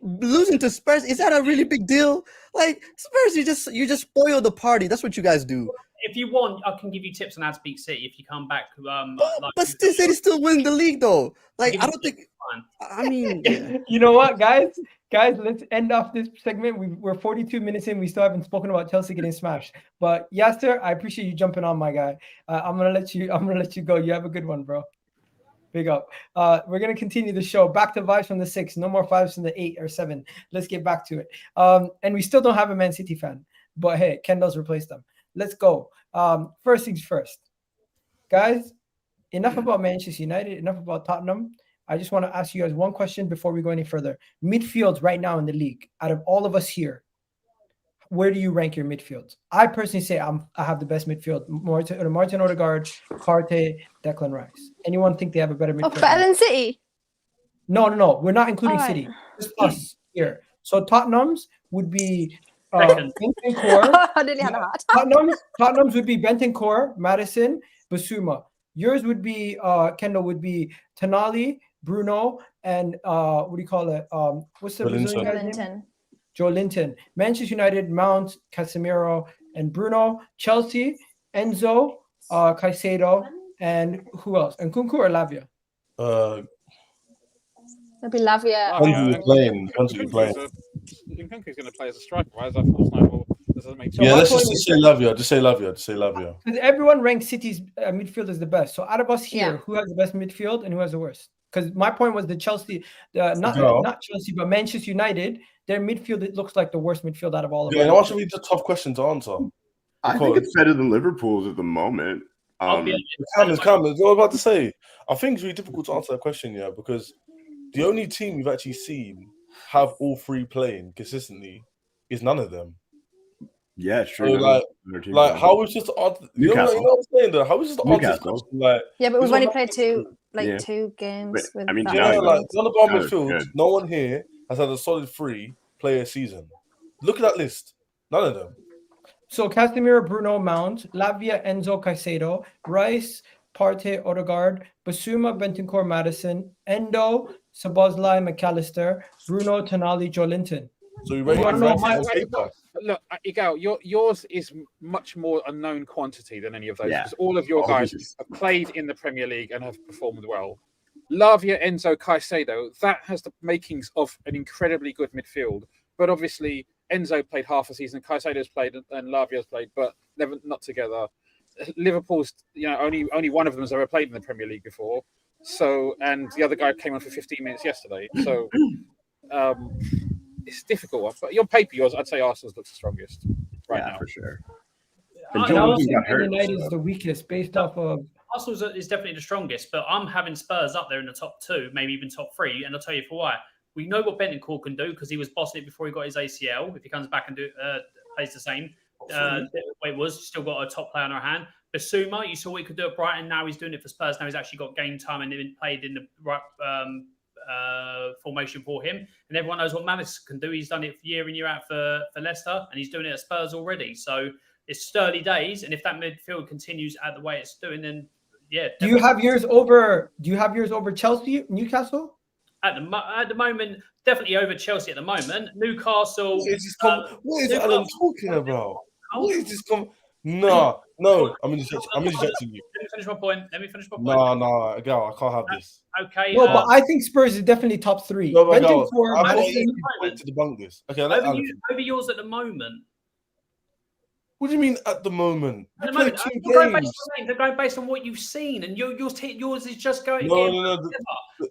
losing to Spurs, is that a really big deal? Like, Spurs, you just spoil the party. That's what you guys do. If you want, I can give you tips on how to beat City if you come back. But City still win the league, though. Like, I don't think. I mean, yeah. You know what, guys? Guys, let's end off this segment. We're 42 minutes in. We still haven't spoken about Chelsea getting smashed. But Yasser, I appreciate you jumping on, my guy. I'm gonna let you go. You have a good one, bro. Big up. We're gonna continue the show. Back to vibes from the 6. No more vibes from the 8 or 7. Let's get back to it. And we still don't have a Man City fan, but hey, Kendall's replaced them. Let's go. First things first, guys. Enough about Manchester United. Enough about Tottenham. I just want to ask you guys one question before we go any further. Midfields right now in the league, out of all of us here, where do you rank your midfields? I personally say I have the best midfield. Martin Odegaard, Partey, Declan Rice. Anyone think they have a better midfield? Oh, better than City? No. We're not including All City. right. Just us here. So Tottenham's would be Bentancur. I nearly had a heart. Tottenham's would be Bentancur, Madison, Bissouma. Yours would be Kendall would be Tonali, Bruno, and what do you call it? What's the Brazilian guy's name? Joe Linton. Manchester United, Mount, Casemiro, and Bruno. Chelsea, Enzo, Caicedo, and who else? And Kunku or Lavia? Maybe Lavia. Kunku's playing. Kunku's going to play as a striker, right? As a false nine, or does it make sense? Yeah, let's just say Lavia. Just say Lavia. Because everyone ranks City's midfield as the best. So out of us here, Yeah. who has the best midfield and who has the worst? Because my point was the Chelsea, not Chelsea, but Manchester United, their midfield, it looks like the worst midfield out of all of them. Yeah, that should be a tough question to answer. I think it's better than Liverpool's at the moment. Calm. I was about to say, I think it's really difficult to answer that question, yeah, because the only team we've actually seen have all 3 playing consistently is none of them. Yeah, it's true. So like how was just you know what I'm saying though? How was just answer this question? Like, yeah, but we've only played 2 games. But, I mean, like none of our midfield, no one here has had a solid 3-player season. Look at that list. None of them. So Casemiro, Bruno, Mount, Lavia, Enzo, Caicedo, Rice, Partey, Odegaard, Bissouma, Bentancur, Madison, Endo, Szoboszlai, McAllister, Bruno, Tonali, Joe Linton. So you ready? Look, Egal, yours is much more a known quantity than any of those, because all of your guys have played in the Premier League and have performed well. Lavia, Enzo, Caicedo, that has the makings of an incredibly good midfield. But obviously, Enzo played half a season, Caicedo's played, and Lavia's played, but not together. Liverpool's, only one of them has ever played in the Premier League before. So, and the other guy came on for 15 minutes yesterday. So, it's a difficult one. But your paper, I'd say Arsenal's looks the strongest right now. For sure. I would say United is the weakest based off of. Arsenal is definitely the strongest, but I'm having Spurs up there in the top 2, maybe even top 3, and I'll tell you for why. We know what Bentancur can do because he was bossing it before he got his ACL. If he comes back and plays the same, the way it was. Still got a top player on our hand. Bissouma, you saw what he could do at Brighton. Now he's doing it for Spurs. Now he's actually got game time and been played in the right formation for him. And everyone knows what Madison can do. He's done it year in, year out for Leicester, and he's doing it at Spurs already. So it's early days. And if that midfield continues at the way it's doing, then yeah. Do you have yours over Chelsea, Newcastle? At the moment, definitely over Chelsea at the moment. Newcastle. What is Alan talking about? What is this? No, I'm interjecting you. Let me finish my point. No, Egal, I can't have this. Okay. No, but I think Spurs is definitely top 3. No, but Egal, Bentancur, I'm Madison. going to debunk this. Okay, over yours at the moment. What do you mean at the moment? At the You moment, played 2 they're games. going based on what you've seen, and yours is just going. No.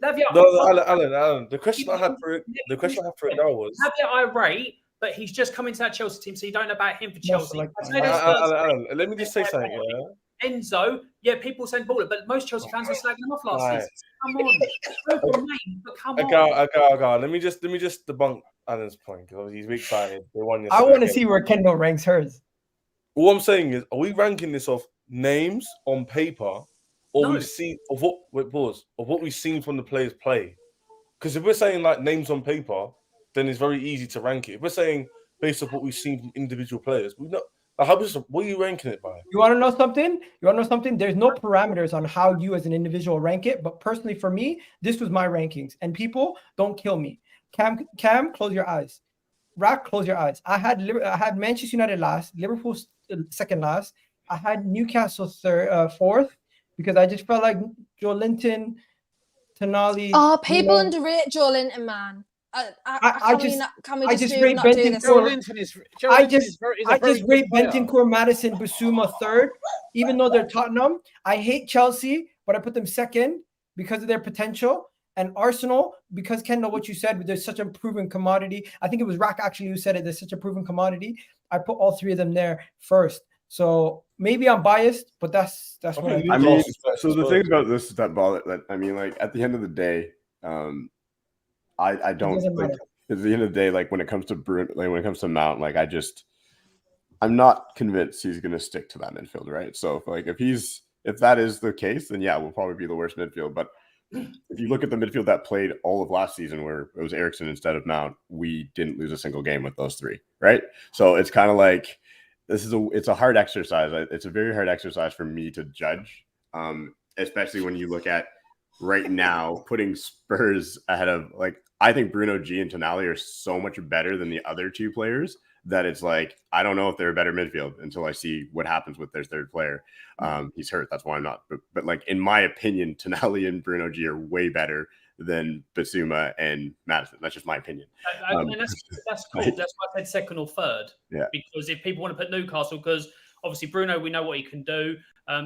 Alan. The question I had for Egal was. Lavia I rate, but he's just coming to that Chelsea team, so you don't know about him for Chelsea. Alan, let me just say something. Yeah? Enzo, people saying baller, but most Chelsea fans were slagging him off last season. Come on. Egal. Let me just debunk Alan's point because he's excited. They won I want to see where Kendall ranks hers. All I'm saying is, are we ranking this off names on paper, or we've seen of what we've seen from the players play? Because if we're saying like names on paper, then it's very easy to rank it. If we're saying based on what we've seen from individual players, we know. What are you ranking it by? You want to know something? There's no parameters on how you as an individual rank it, but personally for me, this was my rankings. And people, don't kill me. Cam, close your eyes. Rack, close your eyes. I had Manchester United last, Liverpool second last. I had Newcastle fourth because I just felt like Joe Linton, Tonali. Oh, people underrate Joe Linton, man. I just rate Bentancur, Madison, Bissouma third, even though they're Tottenham. I hate Chelsea, but I put them second because of their potential. And Arsenal, because Kendall, what you said, there's such a proven commodity. I think it was Rack actually who said it. There's such a proven commodity. I put all 3 of them there first. So maybe I'm biased, but that's what I mean. So the thing about this is that like at the end of the day, I don't think at the end of the day, like when it comes to when it comes to Mount, like I'm not convinced he's going to stick to that midfield, right? So like if that is the case, then yeah, we'll probably be the worst midfield. But if you look at the midfield that played all of last season, where it was Eriksen instead of Mount, we didn't lose a single game with those 3, right? So it's kind of like it's a hard exercise. It's a very hard exercise for me to judge, especially when you look at right now putting Spurs ahead of I think Bruno G and Tonali are so much better than the other 2 players that it's like I don't know if they're a better midfield until I see what happens with their third player. He's hurt, that's why I'm not. But like in my opinion, Tonali and Bruno G are way better than Bissouma and Madison. That's just my opinion. And that's cool. That's why I said second or third. Yeah. Because if people want to put Newcastle, because obviously Bruno, we know what he can do.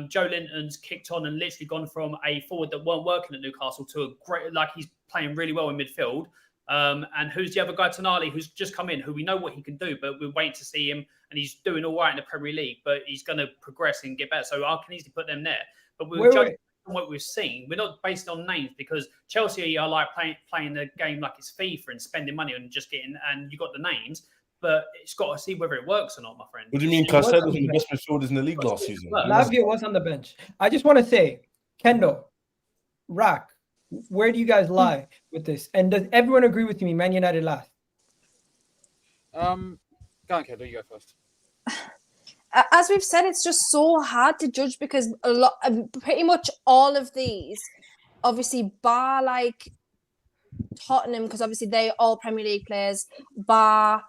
Joe Linton's kicked on and literally gone from a forward that weren't working at Newcastle to a great, like he's playing really well in midfield. And who's the other guy, Tonali, who's just come in, who we know what he can do, but we're waiting to see him, and he's doing all right in the Premier League, but he's going to progress and get better. So I can easily put them there. But we're judging on what we've seen. We're not based on names because Chelsea are like playing the game like it's FIFA and spending money and just getting, and you got the names, but it's got to see whether it works or not, my friend. What do you mean? Caicedo was the best midfielders in the league last season. Lavia was on the bench. I just want to say, Kendall, Rack, where do you guys lie with this? And does everyone agree with me? Man United last. Go on, Kendall, you go first. As we've said, it's just so hard to judge because pretty much all of these, obviously, bar like Tottenham, because obviously they're all Premier League players, bar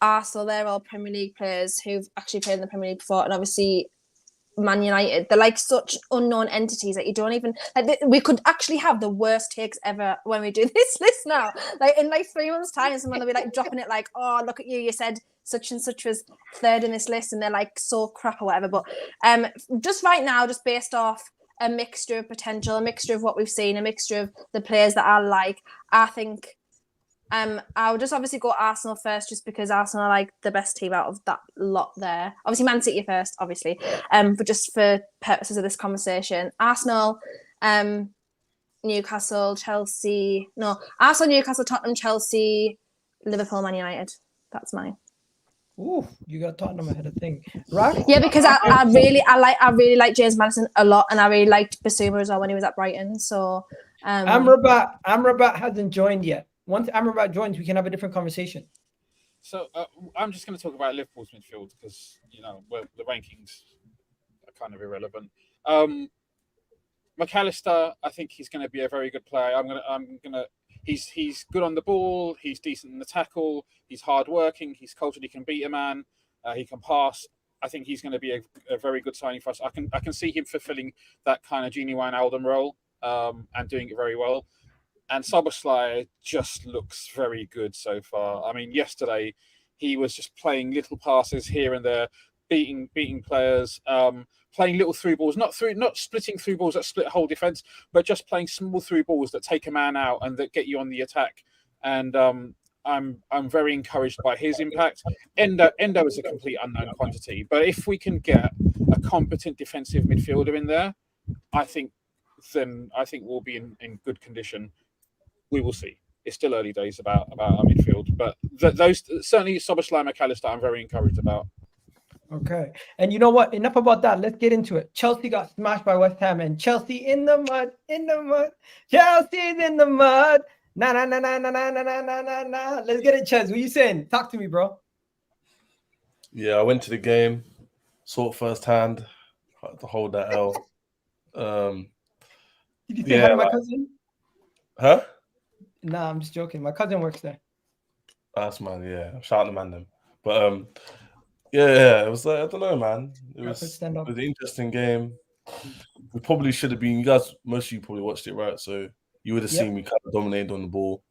Arsenal, they're all Premier League players who've actually played in the Premier League before, and obviously Man United, they're like such unknown entities that you don't even we could actually have the worst takes ever when we do this list now. Like in like 3 months' time, someone will be like dropping it like, oh, look at you said such and such was third in this list and they're like so crap or whatever. But just right now, just based off a mixture of potential, a mixture of what we've seen, a mixture of the players that I like, I think I would just obviously go Arsenal first, just because Arsenal are like the best team out of that lot there. Obviously, Man City first, obviously, but just for purposes of this conversation, Arsenal, Newcastle, Chelsea. No, Arsenal, Newcastle, Tottenham, Chelsea, Liverpool, Man United. That's mine. Ooh, you got Tottenham ahead of thing. Right? Yeah, because I really like James Maddison a lot, and I really liked Bissouma as well when he was at Brighton. So Amrabat hasn't joined yet. Once Amrabat joins, we can have a different conversation. So I'm just going to talk about Liverpool's midfield because the rankings are kind of irrelevant. McAllister, I think he's going to be a very good player. He's good on the ball. He's decent in the tackle. He's hardworking. He's cultured. He can beat a man. He can pass. I think he's going to be a very good signing for us. I can see him fulfilling that kind of Genie Wijnaldum role and doing it very well. And Szoboszlai just looks very good so far. I mean, yesterday he was just playing little passes here and there, beating players, playing little through balls, not splitting through balls that split whole defense, but just playing small through balls that take a man out and that get you on the attack. And I'm very encouraged by his impact. Endo is a complete unknown quantity, but if we can get a competent defensive midfielder in there, I think we'll be in good condition. We will see. It's still early days about our midfield, but those certainly Szoboszlai and McAllister I'm very encouraged about. Okay. And you know what? Enough about that. Let's get into it. Chelsea got smashed by West Ham, and Chelsea in the mud. Chelsea's in the mud. Nah. Let's get it, Ches. What you saying? Talk to me, bro. Yeah, I went to the game, saw it firsthand, had to hold that L. Did you say hi to my cousin? Huh? Nah, I'm just joking. My cousin works there. That's man, yeah. Shout out to man them. But yeah, it was like, I don't know, man. It was an interesting game. We probably should have been. Most of you probably watched it, right? So you would have seen me kind of dominated on the ball.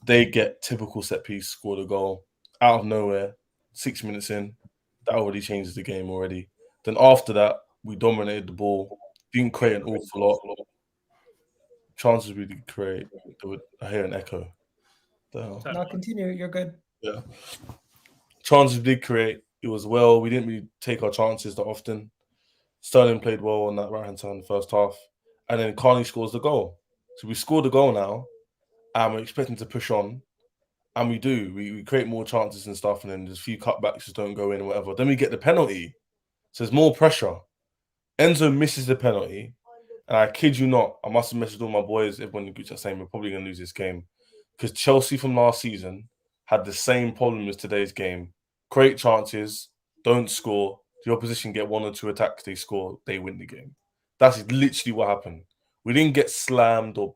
They get typical set piece, scored a goal out of nowhere. 6 minutes in, that already changes the game already. Then after that, we dominated the ball. Didn't create an awful lot. Chances we did create. I hear an echo. No, continue. You're good. Yeah. Chances we did create. It was well. We didn't really take our chances that often. Sterling played well on that right-hand side in the first half. And then Carney scores the goal. So we scored the goal now, and we're expecting to push on. And we do. We create more chances and stuff, and then there's a few cutbacks that don't go in or whatever. Then we get the penalty. So there's more pressure. Enzo misses the penalty. And I kid you not, I must have messaged all my boys, everyone in the group chat saying we're probably going to lose this game. Because Chelsea from last season had the same problem as today's game. Create chances, don't score. The opposition get one or two attacks, they score, they win the game. That's literally what happened. We didn't get slammed or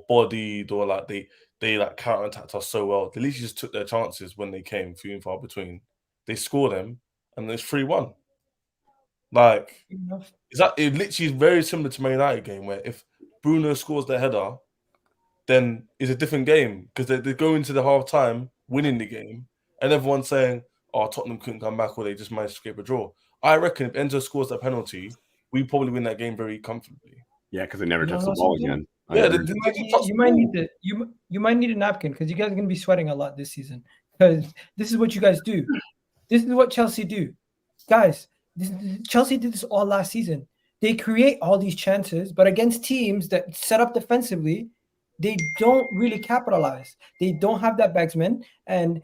bodied or like they like counter-attacked us so well. They literally just took their chances when they came, few and far between. They scored them, and it's 3-1. Like, it literally is very similar to Man United game where if Bruno scores the header, then it's a different game because they go into the half time winning the game, and everyone's saying, "Oh, Tottenham couldn't come back, or they just managed to escape a draw." I reckon if Enzo scores that penalty, we probably win that game very comfortably. Yeah, because they never touch the ball again. Yeah, you might need a napkin because you guys are going to be sweating a lot this season because this is what you guys do. This is what Chelsea do, guys. Chelsea did this all last season. They create all these chances, but against teams that set up defensively, they don't really capitalize. They don't have that bagsman, and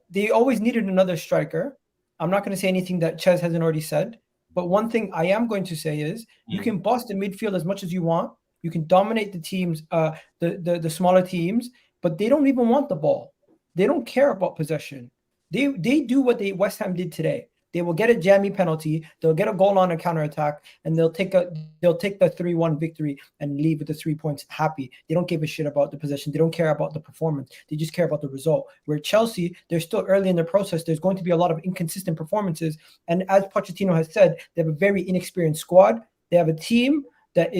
they always needed another striker. I'm not going to say anything that Ches hasn't already said, but one thing I am going to say is you can boss the midfield as much as you want. You can dominate the teams, the smaller teams, but they don't even want the ball. They don't care about possession. They do what West Ham did today. They will get a jammy penalty. They'll get a goal on a counterattack, and they'll take the 3-1 victory and leave with the 3 points happy. They don't give a shit about the possession. They don't care about the performance. They just care about the result. Where Chelsea, they're still early in the process. There's going to be a lot of inconsistent performances. And as Pochettino has said, they have a very inexperienced squad. They have a team that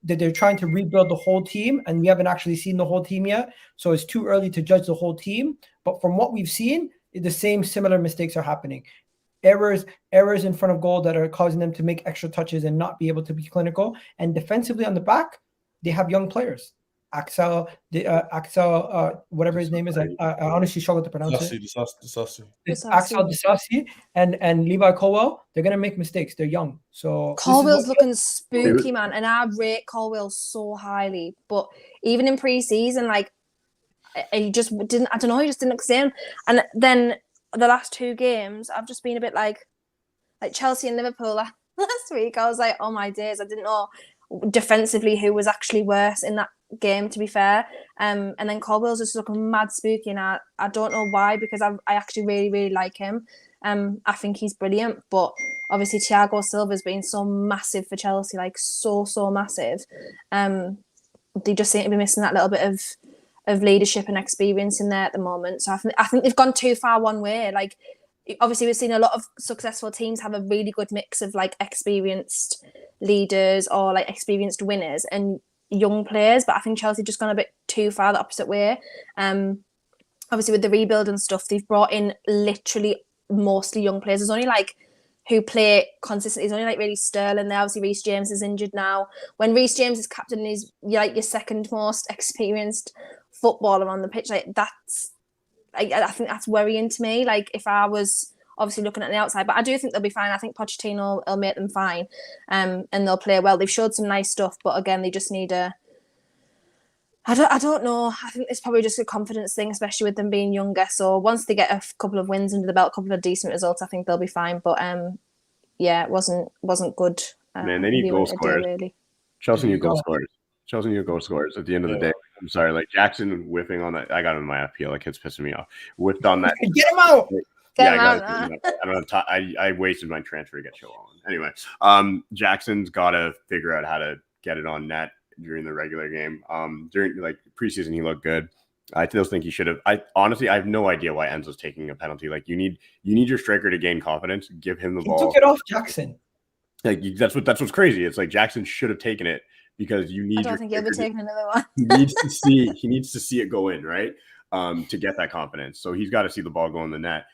they're trying to rebuild the whole team, and we haven't actually seen the whole team yet. So it's too early to judge the whole team. But from what we've seen, the same similar mistakes are happening. Errors in front of goal that are causing them to make extra touches and not be able to be clinical. And defensively on the back, they have young players. Axel, whatever his name is, I honestly struggle to pronounce it. It's Axel Disasi and Levi Colwell. They're gonna make mistakes. They're young, so Colwell's looking spooky, man, and I rate Colwell so highly. But even in pre-season, like he just didn't. I don't know. He just didn't look the same. And then the last 2 games, I've just been a bit like Chelsea and Liverpool last week. I was like, oh my days, I didn't know defensively who was actually worse in that game, to be fair. And then Colwell's just looking mad spooky, and I don't know why, because I actually really, really like him. I think he's brilliant, but obviously Thiago Silva's been so massive for Chelsea, like so massive. They just seem to be missing that little bit of leadership and experience in there at the moment. So I think they've gone too far one way. Like, obviously, we've seen a lot of successful teams have a really good mix of like experienced leaders or like experienced winners and young players, but I think Chelsea just gone a bit too far the opposite way. Obviously, with the rebuild and stuff, they've brought in literally mostly young players. There's only like who play consistently. There's only like really Sterling there. Obviously, Reece James is injured now. When Reece James is captain and he's like your second most experienced footballer on the pitch, like that's, I think that's worrying to me. Like, if I was obviously looking at the outside, but I do think they'll be fine. I think Pochettino will make them fine, and they'll play well. They've showed some nice stuff, but again, they just need a. I don't know. I think it's probably just a confidence thing, especially with them being younger. So once they get a couple of wins under the belt, a couple of decent results, I think they'll be fine. But yeah, it wasn't good. Man, they need goal scorers. Really. Chelsea need goal scorers. Chelsea need goal scorers. At the end of the day, I'm sorry, like Jackson whiffing on that. I got him in my FPL. Like, it's pissing me off. Whiffed on that. Get him out. I wasted my transfer to get Joe Allen. Anyway, Jackson's got to figure out how to get it on net during the regular game. During like preseason, he looked good. I still think he should have. I honestly have no idea why Enzo's taking a penalty. Like, you need your striker to gain confidence. Give him the ball. He took it off Jackson. Like, that's what's crazy. It's like Jackson should have taken it because you need. I don't think he'll be taking another one. He needs to see it go in, right? To get that confidence. So he's got to see the ball go in the net.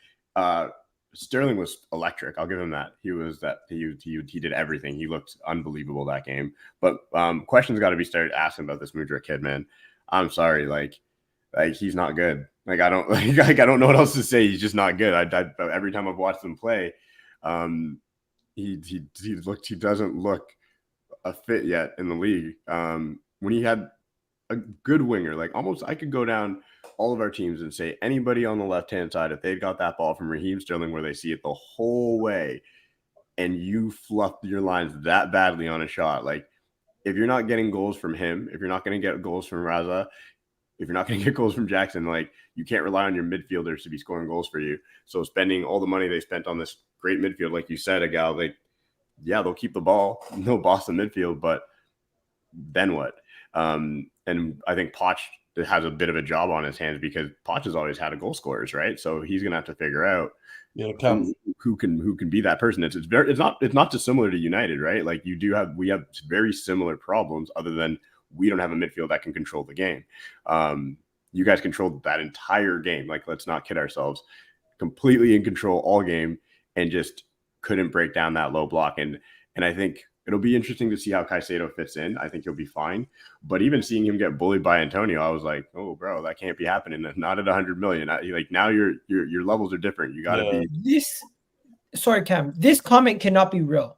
Sterling was electric. I'll give him that. He did everything. He looked unbelievable that game. But questions got to be started asking about this Mudryk kid, man. I'm sorry, like he's not good. Like, I don't know what else to say. He's just not good. I every time I've watched him play, he doesn't look a fit yet in the league. When he had a good winger, like almost I could go down all of our teams and say anybody on the left-hand side, if they got that ball from Raheem Sterling where they see it the whole way and you fluffed your lines that badly on a shot, like if you're not getting goals from him, if you're not going to get goals from Raza, if you're not going to get goals from Jackson, like you can't rely on your midfielders to be scoring goals for you. So spending all the money they spent on this great midfield, like you said, Egal, like, yeah, they'll keep the ball, they'll boss the midfield, but then what? And I think Poch has a bit of a job on his hands because Poch has always had a goal scorers, right? So he's gonna have to figure out who can be that person. It's not dissimilar to United, right? Like we have very similar problems, other than we don't have a midfield that can control the game. You guys controlled that entire game. Like, let's not kid ourselves. Completely in control all game and just couldn't break down that low block. And I think it'll be interesting to see how Caicedo fits in. I think he'll be fine. But even seeing him get bullied by Antonio, I was like, oh, bro, that can't be happening. Not at 100 million. Like, now your levels are different. You got to be. Sorry, Cam. This comment cannot be real.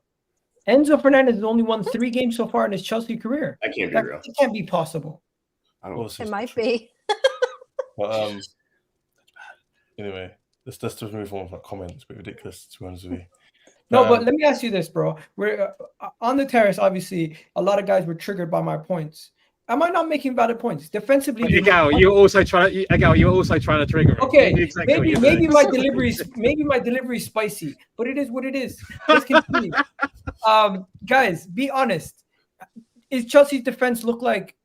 Enzo Fernandez has only won 3 games so far in his Chelsea career. That can't be real. It can't be possible. I don't know. It might be. But, anyway, let's just move on from that comment. It's a bit ridiculous, to be honest with you. No, but let me ask you this, bro. We're on the terrace. Obviously, a lot of guys were triggered by my points. Am I not making valid points defensively? Egal, you're also trying to trigger me. Okay, maybe my delivery is spicy, but it is what it is. Let's continue. Guys, be honest. Is Chelsea's defense look like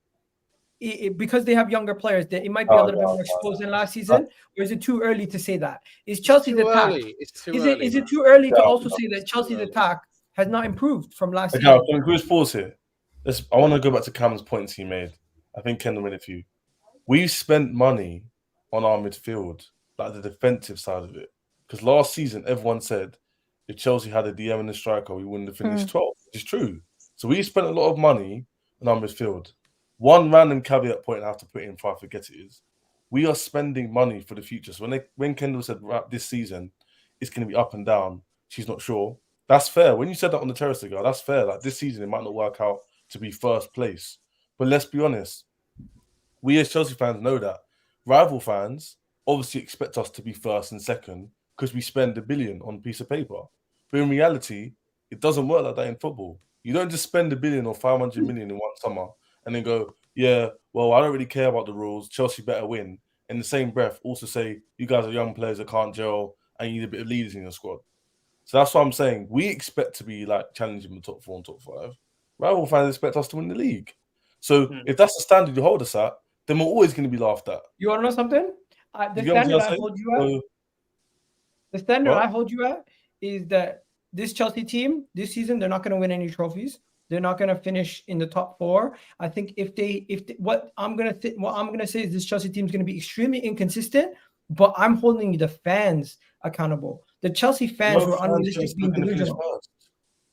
because they have younger players that it might be a little bit more exposed than last season, or is it too early to say that? Is Chelsea's attack? Is it too early to also say that Chelsea's attack has not improved from last season? Can we pause here? I want to go back to Cam's points he made. I think Kendall made a few. We spent money on our midfield, like the defensive side of it, because last season everyone said if Chelsea had a DM and a striker, we wouldn't have finished 12th. It's true. So we spent a lot of money on our midfield. One random caveat point I have to put in before I forget it is we are spending money for the future. So when Kendall said this season it's going to be up and down, she's not sure. That's fair. When you said that on the terrace ago, that's fair. Like, this season it might not work out to be first place. But let's be honest, we as Chelsea fans know that. Rival fans obviously expect us to be first and second because we spend $1 billion on a piece of paper. But in reality, it doesn't work like that in football. You don't just spend $1 billion or 500 million in one summer and then go, yeah, well, I don't really care about the rules. Chelsea better win. In the same breath, also say you guys are young players that can't gel and you need a bit of leaders in your squad. So that's what I'm saying. We expect to be like challenging the top 4 and top 5. Rival fans expect us to win the league. So if that's the standard you hold us at, then we're always going to be laughed at. You want to know something? The standard I hold you at is that this Chelsea team this season, they're not going to win any trophies. They're not going to finish in the top 4. I think what I'm going to say is this Chelsea team is going to be extremely inconsistent, but I'm holding the fans accountable. The Chelsea fans were unrealistic being delusional.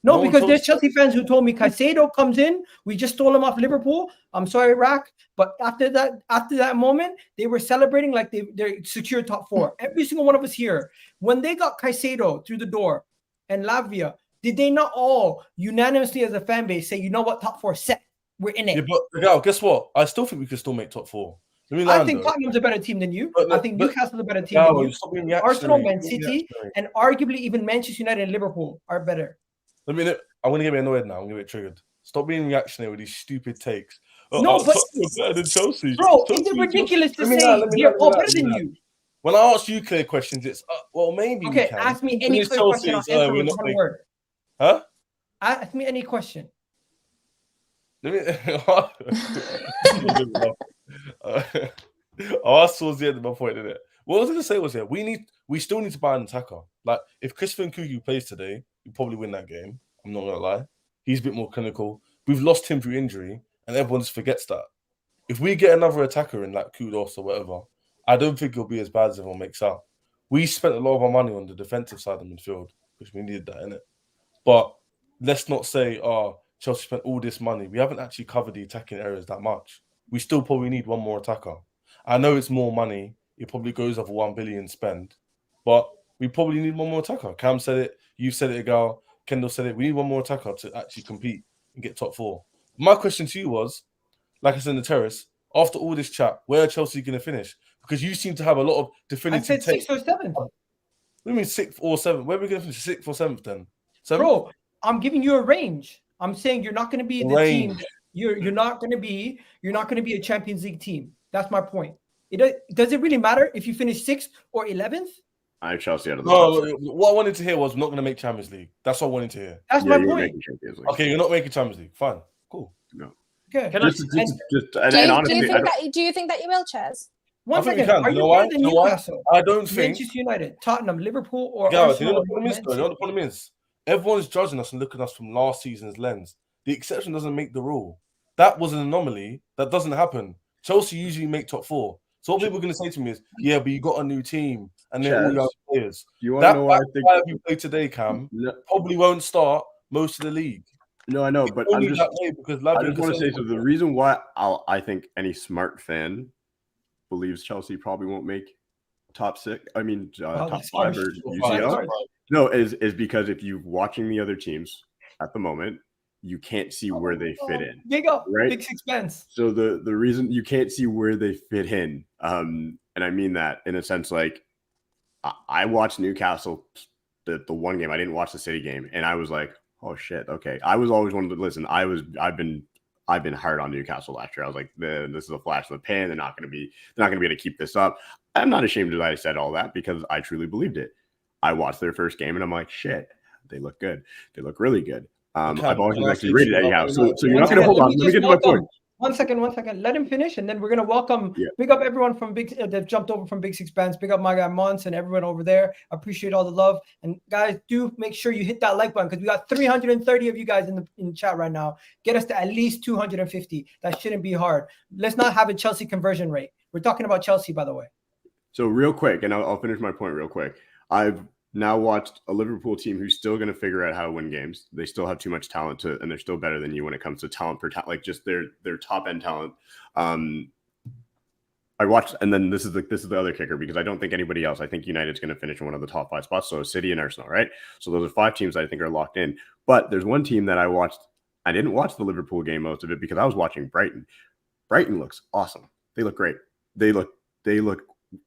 No, because there's Chelsea fans who told me Caicedo comes in. We just stole him off Liverpool. I'm sorry, Rack, but after that moment, they were celebrating like they secured top 4. Every single one of us here, when they got Caicedo through the door and Lavia, did they not all unanimously as a fan base say, you know what, top 4 set, we're in it? Yeah, but guess what? I still think we can still make top 4. I think Tottenham's a better team than you. I think Newcastle's a better team than you. Arsenal, Man City, and arguably even Manchester United and Liverpool are better. I'm going to get annoyed now. I'm going to get triggered. Stop being reactionary with these stupid takes. No, but better than Chelsea. Bro, it's ridiculous to say they're all better than you. When I ask you clear questions, it's well, maybe. Okay, ask me any clear question. I'll answer with one word. Huh? Ask me any question. Let me. I'll ask towards the end of my point, innit? What I was going to say was, we still need to buy an attacker. Like, if Christopher Nkunku plays today, we probably win that game. I'm not going to lie. He's a bit more clinical. We've lost him through injury, and everyone just forgets that. If we get another attacker in, like Kudos or whatever, I don't think it'll be as bad as everyone makes out. We spent a lot of our money on the defensive side of the midfield, which we needed that, innit? But let's not say, Chelsea spent all this money. We haven't actually covered the attacking areas that much. We still probably need one more attacker. I know it's more money. It probably goes over 1 billion spend, but we probably need one more attacker. Cam said it. You said it, Egal. Kendall said it. We need one more attacker to actually compete and get top 4. My question to you was, like I said in the terrace, after all this chat, where are Chelsea going to finish? Because you seem to have a lot of definitive. I said 6th or 7th. What do you mean 6th or 7th? Where are we going to finish? 6th or 7th then? 7th? Bro, I'm giving you a range. I'm saying you're not going to be the team. You're not going to be a Champions League team. That's my point. Does it really matter if you finish 6th or 11th? I have Chelsea out of the top. What I wanted to hear was we're not going to make Champions League. That's what I wanted to hear. That's my point. Okay, you're not making Champions League. Fine. Cool. No. Okay. Do you think that you will, Chaz? One second. Are you better than Newcastle? I don't think. Manchester United, Tottenham, Liverpool, or Gareth, Arsenal? You know the problem is? Everyone's judging us and looking at us from last season's lens. The exception doesn't make the rule. That was an anomaly. That doesn't happen. Chelsea usually make top 4. So what people are going to say to me is, yeah, but you got a new team and they're all young players. You want to know why I think you play today, Cam, probably won't start most of the league. No, I know, it's but I just want to say, so the reason why I think any smart fan believes Chelsea probably won't make top 6. I mean, top 5 or UCL. No, is because if you're watching the other teams at the moment, you can't see where they fit in. Big expense. So the reason you can't see where they fit in, and I mean that in a sense, like I watched Newcastle the one game. I didn't watch the City game, and I was like, oh shit, okay. I was always one to listen. I've been hard on Newcastle last year. I was like, this is a flash in the pan. They're not going to be able to keep this up. I'm not ashamed that I said all that because I truly believed it. I watched their first game and I'm like, shit, they look good. They look really good. I've always actually rated anyhow. So you're not going to hold on. Let me get to my point. One second. Let him finish, and then we're gonna welcome. Yeah. Big up everyone from that jumped over from Big Six Bands. Big up my guy Mons and everyone over there. I appreciate all the love. And guys, do make sure you hit that like button because we got 330 of you guys in chat right now. Get us to at least 250. That shouldn't be hard. Let's not have a Chelsea conversion rate. We're talking about Chelsea, by the way. So real quick, and I'll finish my point real quick. I've now watched a Liverpool team who's still going to figure out how to win games. They still have too much talent and they're still better than you when it comes to talent per talent, like just their top end talent. I watched, and then this is the other kicker because I don't think anybody else. I think United's going to finish in one of the top 5 spots. So City and Arsenal, right? So those are 5 teams that I think are locked in. But there's one team that I watched. I didn't watch the Liverpool game most of it because I was watching Brighton. Brighton looks awesome. They look great. They look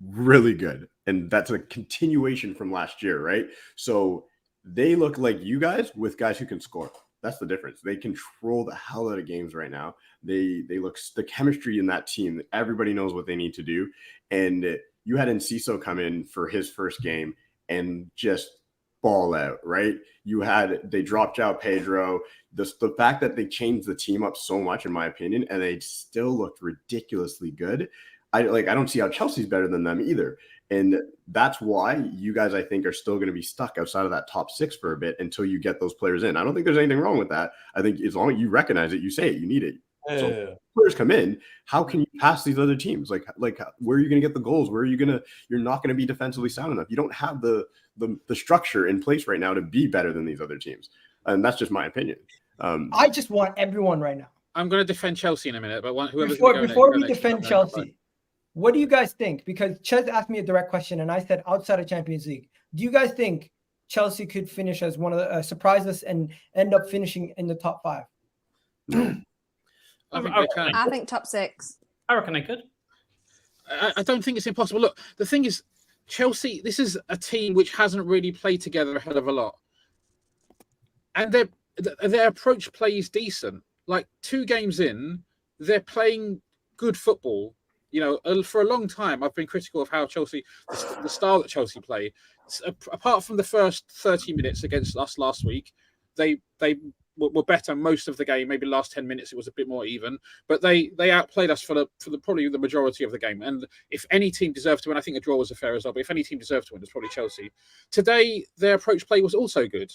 really good. And that's a continuation from last year, right? So they look like you guys with guys who can score. That's the difference. They control the hell out of games right now. They look, the chemistry in that team, everybody knows what they need to do. And you had Enciso come in for his first game and just ball out, right? They dropped out Pedro. The fact that they changed the team up so much, in my opinion, and they still looked ridiculously good. I don't see how Chelsea's better than them either. And that's why you guys, I think, are still going to be stuck outside of that top 6 for a bit until you get those players in. I don't think there's anything wrong with that. I think as long as you recognize it, you say it, you need it. So players come in, how can you pass these other teams? Like where are you going to get the goals? You're not going to be defensively sound enough. You don't have the structure in place right now to be better than these other teams. And that's just my opinion. I just want everyone right now. I'm going to defend Chelsea in a minute, but whoever's before we defend Chelsea, what do you guys think? Because Chez asked me a direct question, and I said outside of Champions League. Do you guys think Chelsea could finish as one of the surprise us and end up finishing in the top 5? I think they can. I think top 6. I reckon they could. I don't think it's impossible. Look, the thing is, Chelsea, this is a team which hasn't really played together a hell of a lot. And their approach play is decent. Like 2 games in, they're playing good football. You know, for a long time, I've been critical of how Chelsea, the style that Chelsea play. Apart from the first 30 minutes against us last week, they were better most of the game. Maybe the last 10 minutes it was a bit more even, but they outplayed us for probably the majority of the game. And if any team deserved to win, I think a draw was a fair result. But if any team deserved to win, it's probably Chelsea. Today, their approach play was also good.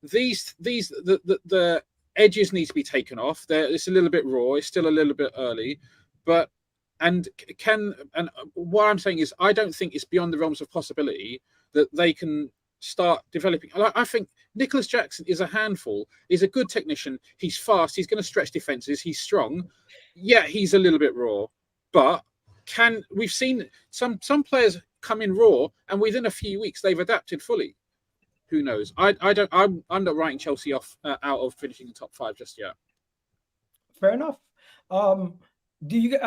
The edges need to be taken off. It's a little bit raw. It's still a little bit early, but. And what I'm saying is, I don't think it's beyond the realms of possibility that they can start developing. I think Nicholas Jackson is a handful. He's a good technician. He's fast. He's going to stretch defenses. He's strong. Yeah, he's a little bit raw, but we've seen some players come in raw, and within a few weeks they've adapted fully. Who knows? I'm not writing Chelsea off out of finishing the top 5 just yet. Fair enough. Do you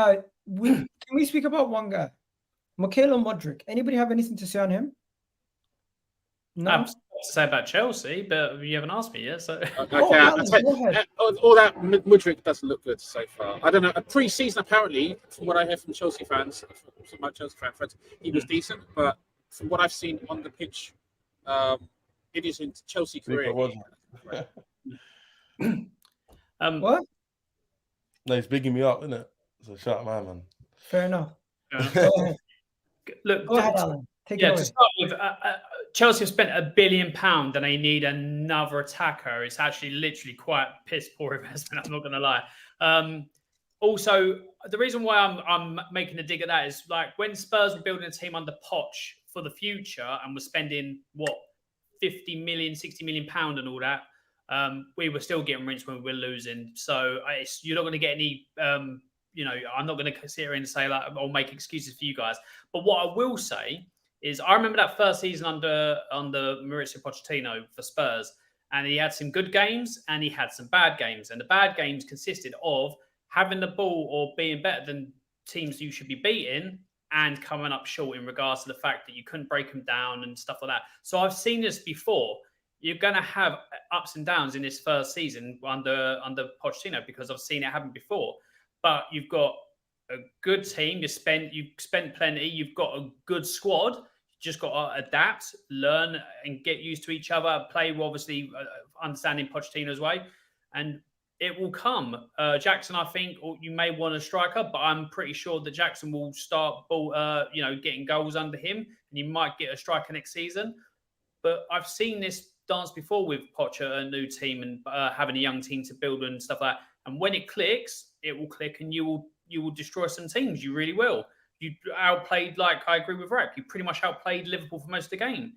can we speak about one guy, Mikhailo Mudryk? Anybody have anything to say on him? No. I have to say about Chelsea, but you haven't asked me yet. So all that Mudryk doesn't look good so far. I don't know. A pre-season, apparently, from what I hear from Chelsea fans, from my Chelsea fan friends, he was decent. But from what I've seen on the pitch, it isn't Chelsea career. What? No, he's bigging me up, isn't it? So shout out my man. Fair enough. Look, go ahead, Alan. Take it away. To start with, Chelsea have spent £1 billion and they need another attacker. It's actually literally quite piss poor investment. I'm not going to lie. Also, the reason why I'm making a dig at that is like when Spurs were building a team under Poch for the future and were spending 50 million, 60 million pound and all that. We were still getting rinsed when we were losing. So you're not going to get any, I'm not going to sit here and say like, I'll make excuses for you guys. But what I will say is I remember that first season under Mauricio Pochettino for Spurs, and he had some good games and he had some bad games. And the bad games consisted of having the ball or being better than teams you should be beating and coming up short in regards to the fact that you couldn't break them down and stuff like that. So I've seen this before. You're going to have ups and downs in this first season under Pochettino because I've seen it happen before. But you've got a good team. You've spent plenty. You've got a good squad. You just got to adapt, learn, and get used to each other. Play, obviously, understanding Pochettino's way, and it will come. Jackson, I think, or you may want a striker, but I'm pretty sure that Jackson will start getting goals under him, and you might get a striker next season. But I've seen this dance before with Pocher, a new team, and having a young team to build and stuff like that. And when it clicks, it will click, and you will destroy some teams. You really will. You outplayed, like I agree with Rep. You pretty much outplayed Liverpool for most of the game.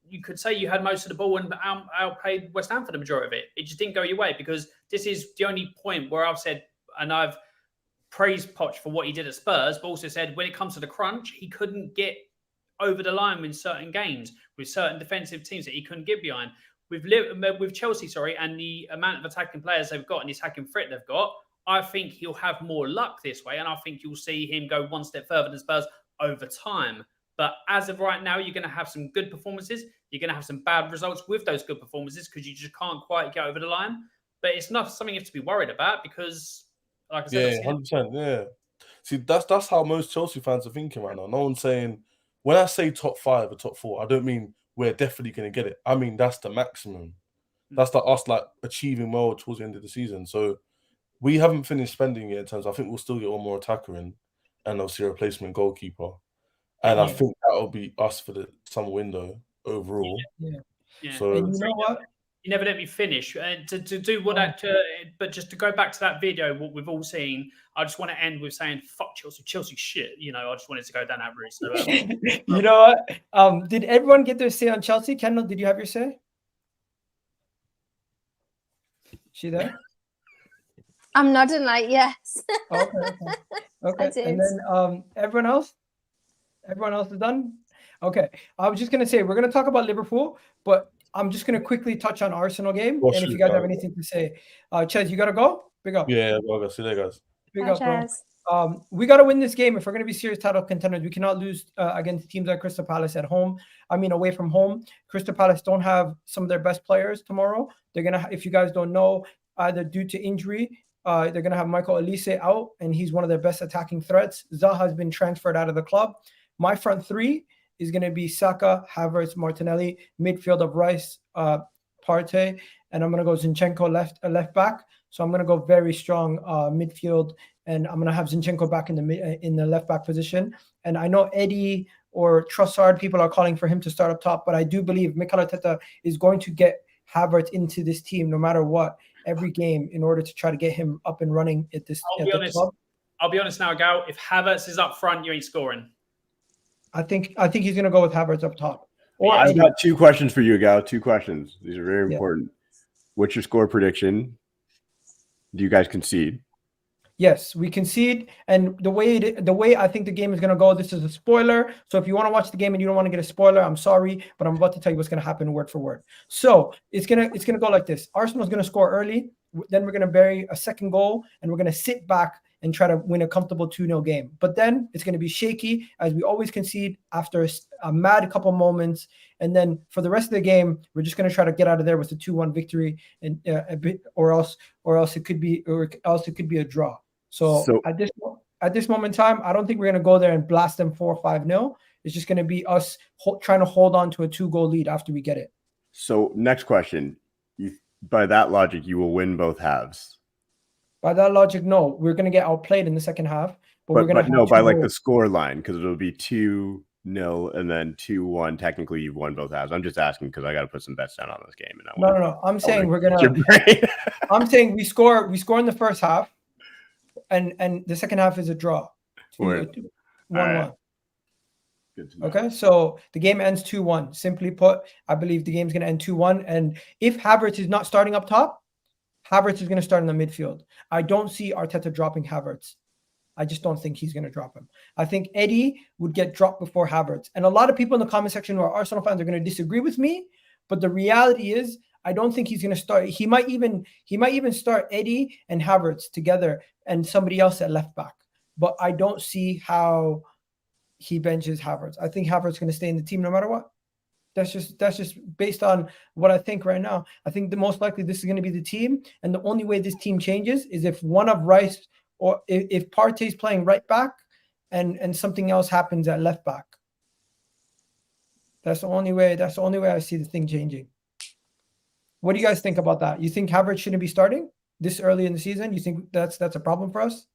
You could say you had most of the ball and outplayed West Ham for the majority of it. It just didn't go your way because this is the only point where I've said, and I've praised Poch for what he did at Spurs, but also said when it comes to the crunch, he couldn't get over the line in certain games with certain defensive teams that he couldn't get behind. With Chelsea, and the amount of attacking players they've got and the attacking threat they've got, I think he'll have more luck this way, and I think you'll see him go one step further than Spurs. over time. But as of right now, you're going to have some good performances. You're going to have some bad results with those good performances because you just can't quite get over the line. But it's not something you have to be worried about because, like I said, Yeah, 100%. Yeah. See, that's how most Chelsea fans are thinking right now. No one's saying, when I say top 5 or top 4, I don't mean we're definitely going to get it. I mean, that's the maximum. That's like us like achieving well towards the end of the season. So we haven't finished spending yet in terms. I think we'll still get one more attacker in, and obviously a replacement goalkeeper. And I think that'll be us for the summer window overall. Yeah. So And you know what? You never let me finish. To do what but just to go back to that video, what we've all seen, I just want to end with saying, fuck Chelsea. Chelsea shit. You know, I just wanted to go down that route. So, you know what? Did everyone get their say on Chelsea? Kendall, did you have your say? She there? I'm nodding like yes. Okay. And then everyone else? Everyone else is done? Okay. I was just going to say, we're going to talk about Liverpool, but I'm just going to quickly touch on Arsenal game. And if you guys have anything to say. Chez, you got to go? Big up. Yeah, well, see you there, guys. Big up, bro. We got to win this game. If we're going to be serious title contenders, we cannot lose against teams like Crystal Palace at home. Away from home. Crystal Palace don't have some of their best players tomorrow. They're going to, if you guys don't know, either due to injury, they're going to have Michael Elise out, and he's one of their best attacking threats. Zaha has been transferred out of the club. My front three is going to be Saka, Havertz, Martinelli, midfield of Rice, Partey, and I'm going to go Zinchenko left back. So I'm going to go very strong midfield, and I'm going to have Zinchenko back in the left back position. And I know Eddie or Trossard, people are calling for him to start up top, but I do believe Mikel Arteta is going to get Havertz into this team no matter what, every game, in order to try to get him up and running at this. I'll be honest now, Gal. If Havertz is up front, you ain't scoring. I think he's going to go with Havertz up top. Or I've got 2 questions for you, Gal. 2 questions. These are very important. What's your score prediction? Do you guys concede? Yes, we concede. And the way I think the game is going to go, this is a spoiler. So if you want to watch the game and you don't want to get a spoiler, I'm sorry, but I'm about to tell you what's going to happen word for word. So it's going to go like this. Arsenal's going to score early. Then we're going to bury a second goal, and we're going to sit back and try to win a comfortable 2-0 game. But then it's going to be shaky, as we always concede after a mad couple moments. And then for the rest of the game, we're just going to try to get out of there with a 2-1 victory, and or else it could be a draw. So at this moment in time, I don't think we're going to go there and blast them 4 or 5-0. It's just going to be us trying to hold on to a 2-goal lead after we get it. So next question. By that logic, you will win both halves. By that logic, no. We're going to get outplayed in the second half. But we're going to by like the score line, because it'll be 2-0 and then 2-1. Technically, you've won both halves. I'm just asking because I got to put some bets down on this game. And No. I'm saying we're going to. I'm saying we score in the first half, and the second half is a draw. 1-1. Right. Okay, so the game ends 2-1. Simply put, I believe the game's going to end 2-1. And if Havertz is not starting up top, Havertz is going to start in the midfield. I don't see Arteta dropping Havertz. I just don't think he's going to drop him. I think Eddie would get dropped before Havertz. And a lot of people in the comment section who are Arsenal fans are going to disagree with me. But the reality is, I don't think he's going to start. He might even start Eddie and Havertz together and somebody else at left back. But I don't see how he benches Havertz. I think Havertz is going to stay in the team no matter what. That's just based on what I think right now. I think the most likely this is going to be the team, and the only way this team changes is if one of Rice or if Partey's playing right back, and something else happens at left back. That's the only way. That's the only way I see the thing changing. What do you guys think about that? You think Havertz shouldn't be starting this early in the season? You think that's a problem for us?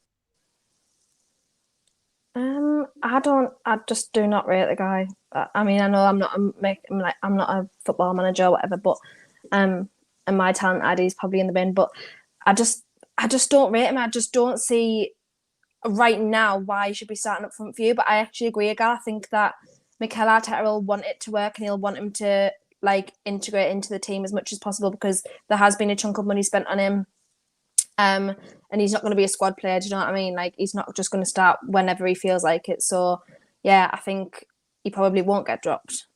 I just do not rate the guy. I mean, I know I'm not a football manager or whatever, but and my talent ID is probably in the bin, but I just don't rate him. I just don't see right now why he should be starting up front for you. But I actually agree, Egal. I think that Mikel Arteta will want it to work, and he'll want him to integrate into the team as much as possible, because there has been a chunk of money spent on him. And he's not going to be a squad player. Do you know what I mean? Like, he's not just going to start whenever he feels like it. So, yeah, I think he probably won't get dropped.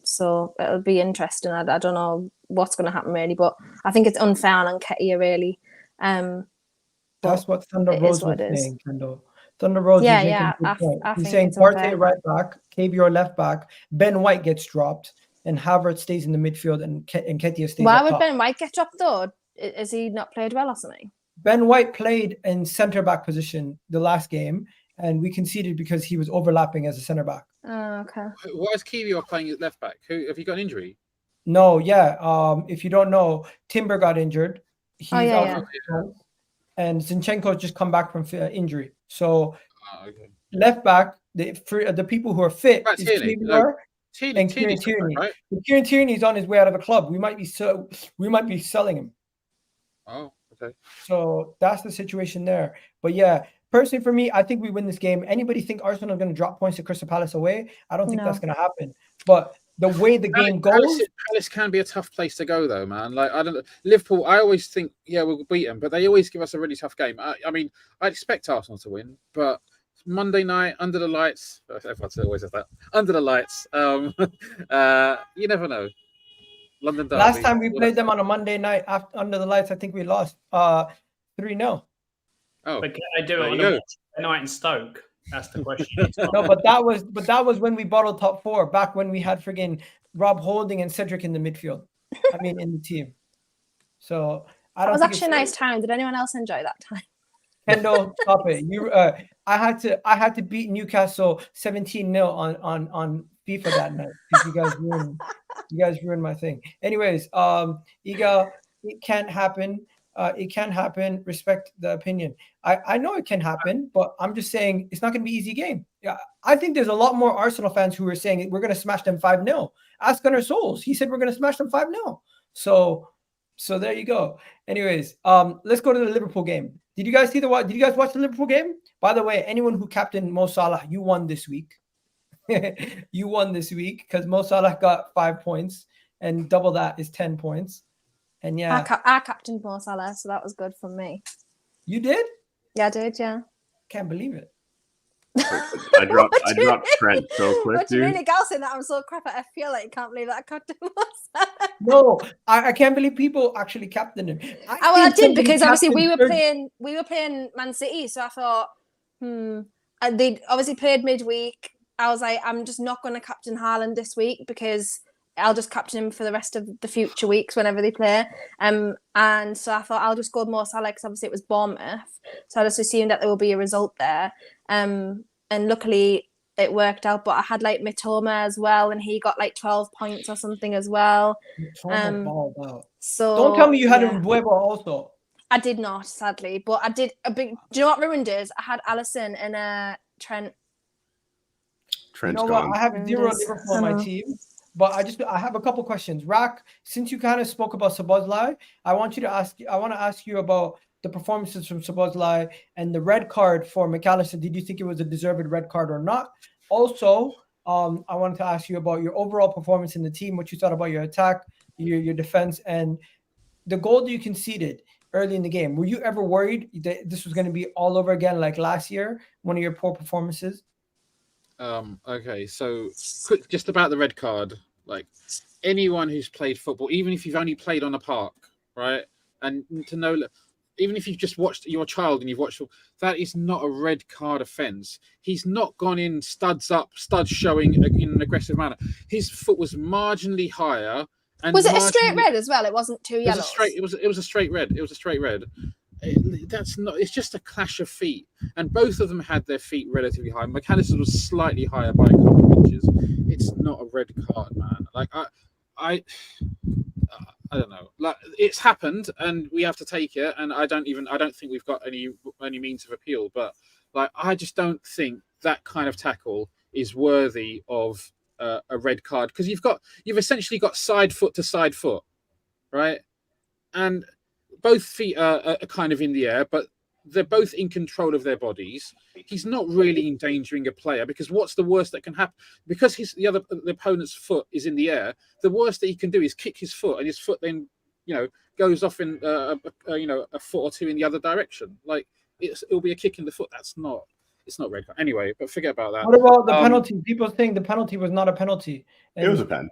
So it'll be interesting. I don't know what's going to happen really, but I think it's unfair on Nketiah really. That's what Thunder Rose was saying, Kendall. Thunder Rose Yeah, is making yeah, a good point. I He's think saying it's Partey unfair. right back, KVR left back, Ben White gets dropped, and Havertz stays in the midfield, and Nketiah stays Why up would top. Ben White get dropped though? Has he not played well or something? Ben White played in centre back position the last game, and we conceded because he was overlapping as a centre back. Oh, okay. Why is Kiwior playing at left back? Have you got an injury? No, yeah. If you don't know, Timber got injured. He's yeah, out yeah. for 2 months, and Zinchenko's just come back from injury. So Okay. left back, the people who are fit Right, is Tierney. KVR and Kieran Tierney's Tierney. right? But Kieran Tierney's on his way out of the club. We might be selling him. Oh, okay. So that's the situation there. But yeah, personally for me, I think we win this game. Anybody think Arsenal are going to drop points to Crystal Palace away? I don't think that's going to happen. But the way the game goes, Palace can be a tough place to go, though, man. Like, I don't know. Liverpool, I always think, yeah, we'll beat them, but they always give us a really tough game. I mean, I expect Arsenal to win, but Monday night under the lights, everyone always says that, under the lights, you never know. London derby. Last time we played them on a Monday night under the lights, I think we lost 3-0. Oh, but can they do it on a night in Stoke? That's the question. No, but that was when we bottled top 4, back when we had friggin' Rob Holding and Cedric in the midfield. I mean, in the team. So I don't. It was actually a nice time. Did anyone else enjoy that time? Kendall, stop it! I had to beat Newcastle 17-0 on FIFA that night because you guys ruined my thing. Anyways, Egal, it can't happen. It can happen. Respect the opinion. I know it can happen, but I'm just saying it's not going to be an easy game. Yeah, I think there's a lot more Arsenal fans who are saying we're going to smash them 5-0. Ask Gunnar Souls. He said we're going to smash them 5-0. So there you go. Anyways, let's go to the Liverpool game. Did you guys watch the Liverpool game? By the way, anyone who captained Mo Salah, you won this week. You won this week because Mo Salah got 5 points, and double that is 10 points. And yeah, I captained Mo Salah, so that was good for me. You did? Yeah, I did. Yeah. Can't believe it. I dropped Trent so quick, What do you dude. mean, Egal, saying that I'm so crap at FPL? Like, you can't believe that I captained Mo Salah. No, I can't believe people actually captained him. I did because obviously we were playing Man City, so I thought, and they obviously played midweek. I was like, I'm just not going to captain Haaland this week because I'll just captain him for the rest of the future weeks whenever they play. And so I thought I'll just go with Mo Salah because obviously it was Bournemouth, so I just assumed that there will be a result there. And luckily it worked out. But I had like Mitoma as well, and he got like 12 points or something as well. So don't tell me you had a Mbuemo also. I did not, sadly, but I did a big. Do you know what ruined is? I had Alisson and Trent. Trent's you know gone. What? I have 0 Liverpool on my team, but I have a couple questions. Rak, since you kind of spoke about Szoboszlai, I want to ask you about the performances from Szoboszlai and the red card for McAllister. Did you think it was a deserved red card or not? Also, I wanted to ask you about your overall performance in the team, what you thought about your attack, your defense, and the goal that you conceded early in the game. Were you ever worried that this was going to be all over again like last year, one of your poor performances? Okay, so quick, just about the red card. Like, anyone who's played football, even if you've only played on a park, right, and to know, even if you've just watched your child and you've watched, that is not a red card offence. He's not gone in studs showing in an aggressive manner. His foot was marginally higher. And was it a straight red as well? It wasn't 2 yellows. It was a straight red. It was a straight red. That's not. It's just a clash of feet, and both of them had their feet relatively high. McAllister was slightly higher by a couple of inches. It's not a red card, man. Like I don't know. Like, it's happened, and we have to take it. And I don't think we've got any means of appeal. But like, I just don't think that kind of tackle is worthy of a red card, because you've essentially got side foot to side foot, right? And both feet are kind of in the air, but they're both in control of their bodies. He's not really endangering a player, because what's the worst that can happen? Because the opponent's foot is in the air, the worst that he can do is kick his foot, and his foot then, goes off in a foot or two in the other direction. Like, it'll be a kick in the foot. It's not red card anyway. But forget about that. What about the penalty? People think the penalty was not a penalty. It was a pen.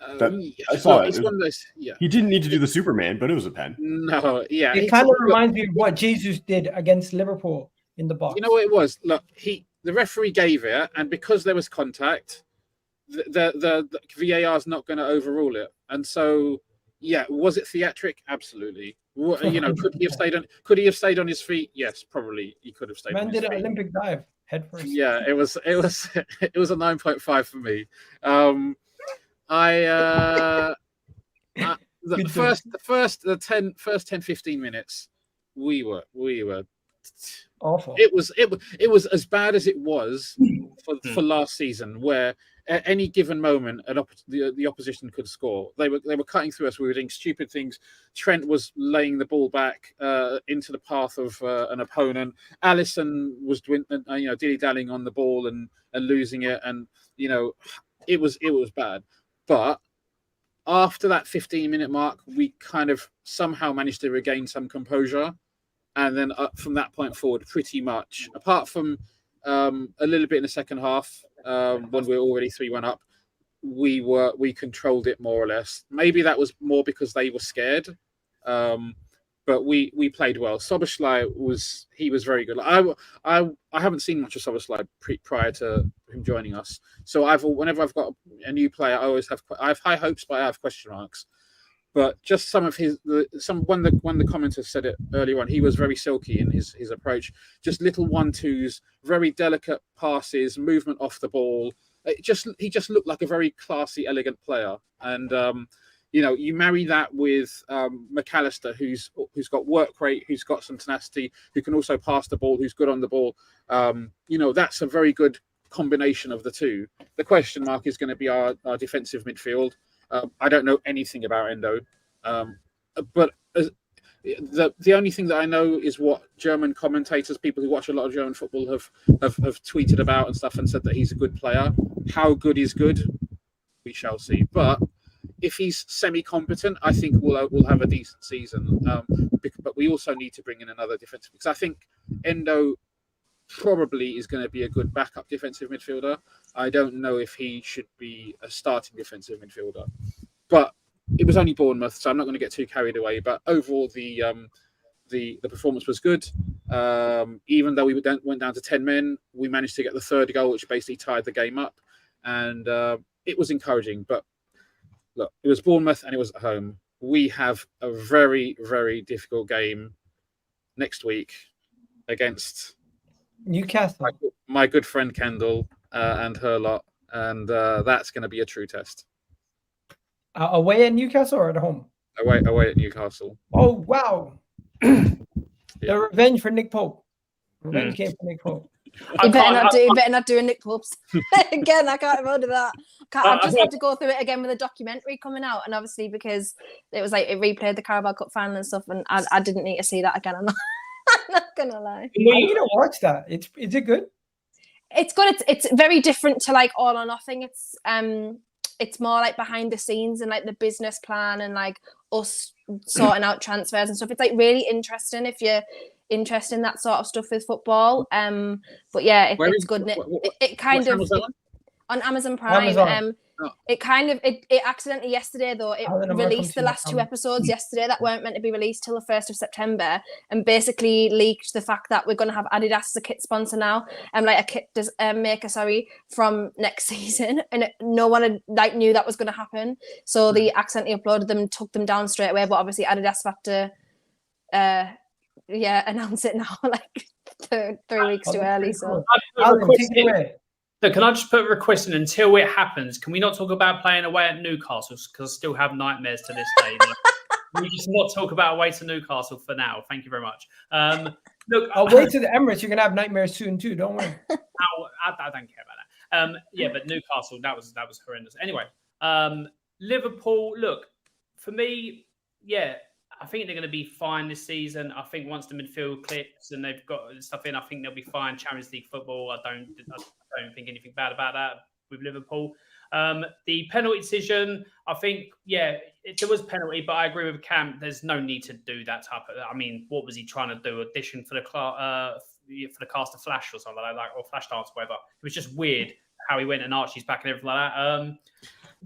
I saw it. It's one of those. Yeah, he didn't need to do the Superman, but it was a pen. No, yeah. It kind of reminds me of what Jesus did against Liverpool in the box. You know what it was? Look, the referee gave it, and because there was contact, the VAR is not going to overrule it. And so, yeah, was it theatric? Absolutely. You know, could he have stayed on his feet? Yes, probably he could have stayed. Man on his did an feet. Olympic dive head first. Yeah, it was a 9.5 for me. The first 10-15 minutes, we were Awful. It was as bad as it was for last season, where at any given moment the opposition could score. They were cutting through us. We were doing stupid things. Trent was laying the ball back into the path of an opponent. Alisson was dilly-dallying on the ball and losing it, and it was bad. But after that 15-minute mark, we kind of somehow managed to regain some composure. And then from that point forward, pretty much, apart from a little bit in the second half, when we were already 3-1 up, we controlled it more or less. Maybe that was more because they were scared, but we played well. Szoboszlai was very good. I haven't seen much of Szoboszlai prior to him joining us. So whenever I've got a new player, I have high hopes, but I have question marks. But just some of when the commenters said it earlier on, he was very silky in his approach. Just little 1-2s, very delicate passes, movement off the ball. He just looked like a very classy, elegant player. And you marry that with McAllister, who's got work rate, who's got some tenacity, who can also pass the ball, who's good on the ball. That's a very good combination of the two. The question mark is going to be our defensive midfield. I don't know anything about Endo, but the only thing that I know is what German commentators, people who watch a lot of German football, have tweeted about and stuff, and said that he's a good player. How good is good, we shall see. But if he's semi-competent, I think we'll have a decent season. But we also need to bring in another defensive, because I think Endo probably is going to be a good backup defensive midfielder. I don't know if he should be a starting defensive midfielder, but it was only Bournemouth, so I'm not going to get too carried away. But overall, the performance was good. Even though we went down to 10 men, we managed to get the third goal, which basically tied the game up, and it was encouraging. But look, it was Bournemouth and it was at home. We have a very, very difficult game next week against Newcastle. My good friend Kendall and her lot, and that's going to be a true test. Away at Newcastle or at home? Away at Newcastle. Oh, wow. The revenge for Nick Pope. Revenge came for Nick Pope. You better not do a Nick Pope's. Again, I can't remember that. I've just had to go through it again with a documentary coming out, and obviously because it was like it replayed the Carabao Cup final and stuff, and I didn't need to see that again. I'm not gonna lie. I need to watch that. Is it good? It's good. It's very different to like All or Nothing. It's more like behind the scenes and like the business plan and like us sorting out transfers and stuff. It's like really interesting if you're interested in that sort of stuff with football. But yeah, it's good. It kind of on Amazon Prime. It accidentally yesterday though it released the last 2 episodes yesterday that weren't meant to be released till the 1st of September, and basically leaked the fact that we're going to have Adidas as a kit sponsor now, like a kit maker from next season, and no one had knew that was going to happen, so they accidentally uploaded them and took them down straight away. But obviously Adidas have to announce it now like 3 weeks too early. So Look, can I just put a request in until it happens? Can we not talk about playing away at Newcastle? Because I still have nightmares to this day. Can we just not talk about away to Newcastle for now? Thank you very much. Look, away to the Emirates, you're gonna have nightmares soon too. Don't worry. I don't care about that. But Newcastle, that was horrendous. Anyway, Liverpool. Look, for me, I think they're going to be fine this season. I think once the midfield clicks and they've got stuff in, I think they'll be fine. Champions League football, I don't think anything bad about that with Liverpool. The penalty decision, I think, there was penalty, but I agree with Cam. There's no need to do that type of. I mean, what was he trying to do? Audition for the cast of Flash or something like that, or Flash dance, whatever. It was just weird how he went and Archie's back and everything like that.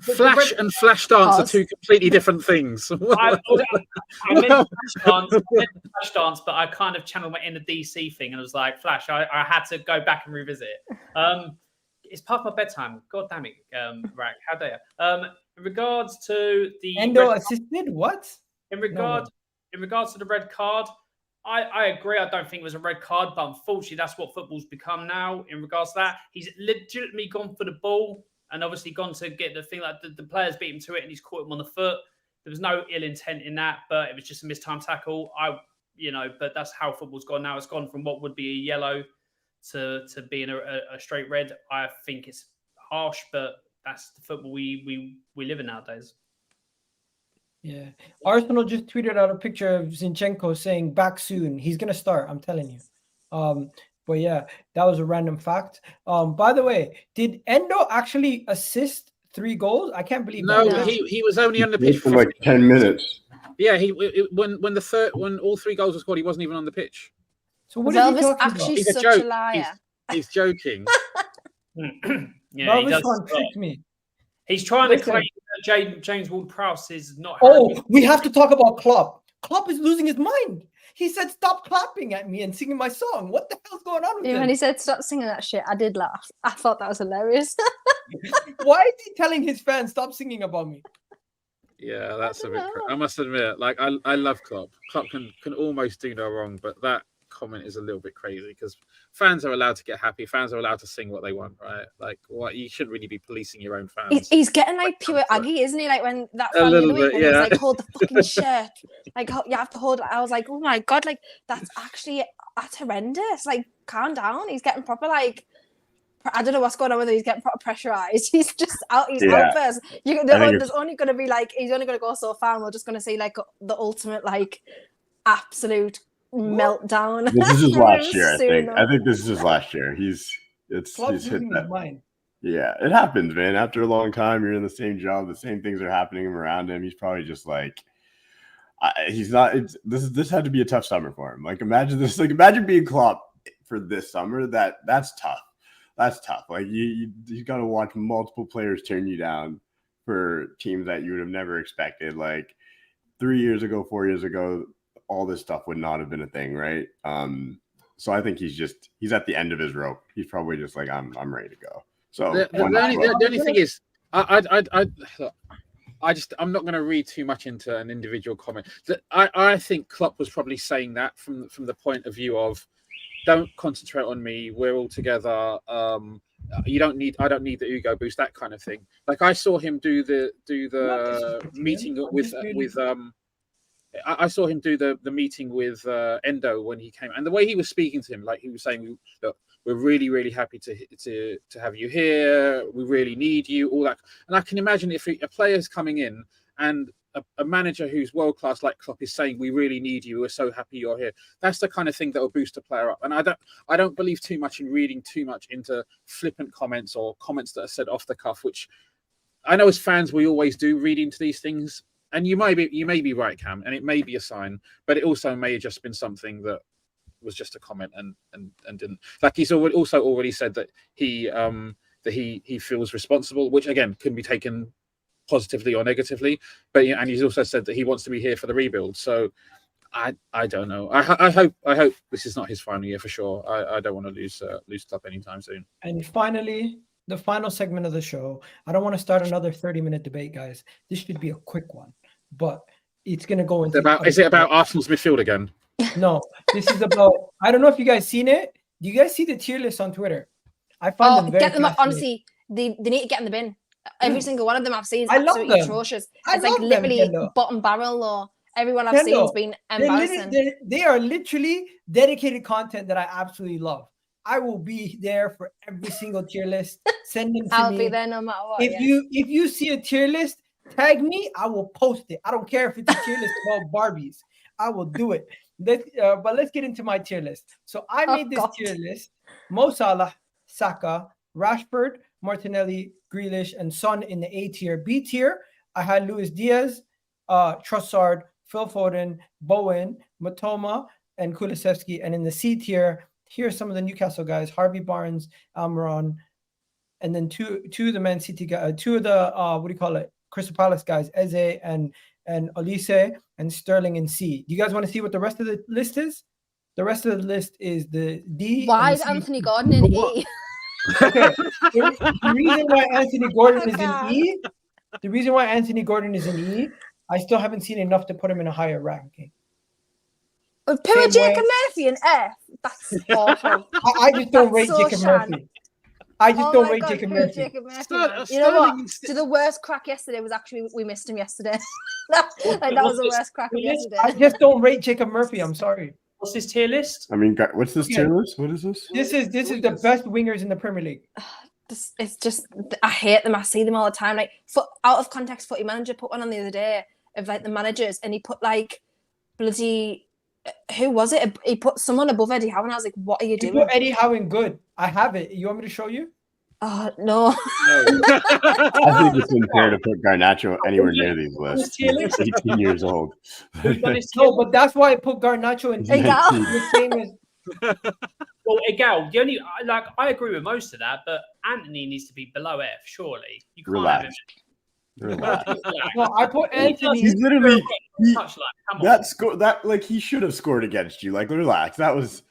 Flash and flash dance are two completely different things. I meant flash dance, but I kind of channeled my inner DC thing and I was like, Flash, I had to go back and revisit it. It's past my bedtime. God damn it, Rack. How dare you? In regards to the Endo assisted, what? In regards to the red card, I agree. I don't think it was a red card, but unfortunately, that's what football's become now. In regards to that, he's legitimately gone for the ball and obviously gone to get the thing. Like the players beat him to it, and he's caught him on the foot. There was no ill intent in that, but it was just a mistimed tackle. But that's how football's gone now. It's gone from what would be a yellow to being a straight red. I think it's harsh, but that's the football we live in nowadays. Yeah. Arsenal just tweeted out a picture of Zinchenko saying back soon. He's going to start, I'm telling you. But yeah, that was a random fact. By the way, did Endo actually assist 3 goals? I can't believe no, that. he was only on the pitch for like 10 minutes. Yeah, when all 3 goals were scored, he wasn't even on the pitch. So what is he talking actually about? He's such a joke. a liar. He's joking. Yeah, he does. Tricked me. He's trying to claim that James Ward-Prowse is not. We have to talk about Klopp. Klopp is losing his mind. He said, "Stop clapping at me and singing my song." What the hell's going on with him? When he said, "Stop singing that shit," I did laugh. I thought that was hilarious. Why is he telling his fans, "Stop singing about me"? Yeah, that's a bit. I must admit, like I love Klopp. Klopp can almost do no wrong, but that comment is a little bit crazy because fans are allowed to get happy. Fans are allowed to sing what they want, right? Like, you shouldn't really be policing your own fans. He's getting like pure Aggie, isn't he? Like when that fan the other week was like, "Hold the fucking shirt," like you have to hold it. I was like, "Oh my god, like that's horrendous." Like, calm down. He's getting proper like. I don't know what's going on with him. He's getting proper pressurized. He's just out. He's out first. There's only going to be like he's only going to go so far. And we're just going to see like the ultimate like absolute meltdown. This is last year. I think this is last year. He's hit that. Mind. Yeah, it happens, man. After a long time, you're in the same job. The same things are happening around him. He's probably just like. He's not. This had to be a tough summer for him. Like imagine this. Like imagine being Klopp for this summer. That's tough. That's tough. Like you got to watch multiple players turn you down for teams that you would have never expected. Like 3 years ago, 4 years ago, all this stuff would not have been a thing, right? So I think he's at the end of his rope. He's probably just like I'm ready to go. So the only thing is, I'm not going to read too much into an individual comment. I think Klopp was probably saying that from the point of view of. Don't concentrate on me. We're all together. I don't need the ego boost, that kind of thing. Like I saw him do the meeting with I saw him do the meeting with Endo when he came, and the way he was speaking to him, like he was saying, "Look, we're really, really happy to have you here. We really need you." All that, and I can imagine if a player's coming in and a manager who's world class like Klopp is saying, "We really need you. We're so happy you're here." That's the kind of thing that will boost a player up. And I don't believe too much in reading too much into flippant comments or comments that are said off the cuff, which I know as fans we always do read into these things. And you may be right, Cam, and it may be a sign, but it also may have just been something that was just a comment and didn't. Like he's also already said that he feels responsible, which again can be taken positively or negatively, and he's also said that he wants to be here for the rebuild. So I don't know. I hope this is not his final year for sure. I don't want to lose Klopp anytime soon. And finally, the final segment of the show. I don't want to start another 30-minute debate, guys. This should be a quick one, but it's going to go into. Is it about Arsenal's midfield again? No, this is about. I don't know if you guys seen it. Do you guys see the tier list on Twitter? I find them very. Get them up. Honestly, they need to get in the bin. Every single one of them I've seen is absolutely atrocious. It's like literally bottom barrel, or everyone I've seen has been embarrassing. They are literally dedicated content that I absolutely love. I will be there for every single tier list. Send them to me. I'll be there no matter what. If you see a tier list, tag me. I will post it. I don't care if it's a tier list about Barbies. I will do it. But let's get into my tier list. So I made this tier list. Mo Salah, Saka, Rashford, Martinelli, Grealish, and Son in the A tier. B tier, I had Luis Diaz, Trossard, Phil Foden, Bowen, Matoma, and Kulusevski. And in the C tier, here are some of the Newcastle guys: Harvey Barnes, Almiron, and then two of the Man City guys, two of the what do you call it, Crystal Palace guys, Eze and Olise, and Sterling in C. Do you guys want to see what the rest of the list is? The rest of the list is the D. Why and is the C. Anthony Gordon in E? Okay. The reason why Anthony Gordon is in God. E, the reason why Anthony Gordon is in E, I still haven't seen enough to put him in a higher ranking. Put Same Jacob way- Murphy in F. That's awful. I just don't That's rate so Jacob shan. Murphy. I just Oh don't my rate God, Jacob poor Murphy. Jacob Murphy, Ster- man. You know what? Sterling So the worst crack yesterday was actually we missed him yesterday. that was the worst crack of yesterday. I just don't rate Jacob Murphy. I'm sorry. What's his tier list? I mean, what's this Okay. tier list? What is this? This is the best wingers in the Premier League. It's just I hate them. I see them all the time. Like out of context, Footy Manager put one on the other day of like the managers, and he put like bloody who was it? He put someone above Eddie Howe, and I was like, "What are you You doing?" put Eddie Howe in good. I have it. You want me to show you? Oh no! I think it's unfair to put Garnacho anywhere near these lists. tier list? He's 18 years old. Who's on his tier No, but that's why I put Garnacho in. Egal. The same as Well, Egal, the only I agree with most of that, but Anthony needs to be below F. Surely you can't have him. Relax. no. I put Anthony. He's literally Touchline. Come on. that score. That like he should have scored against you. Like relax. That was.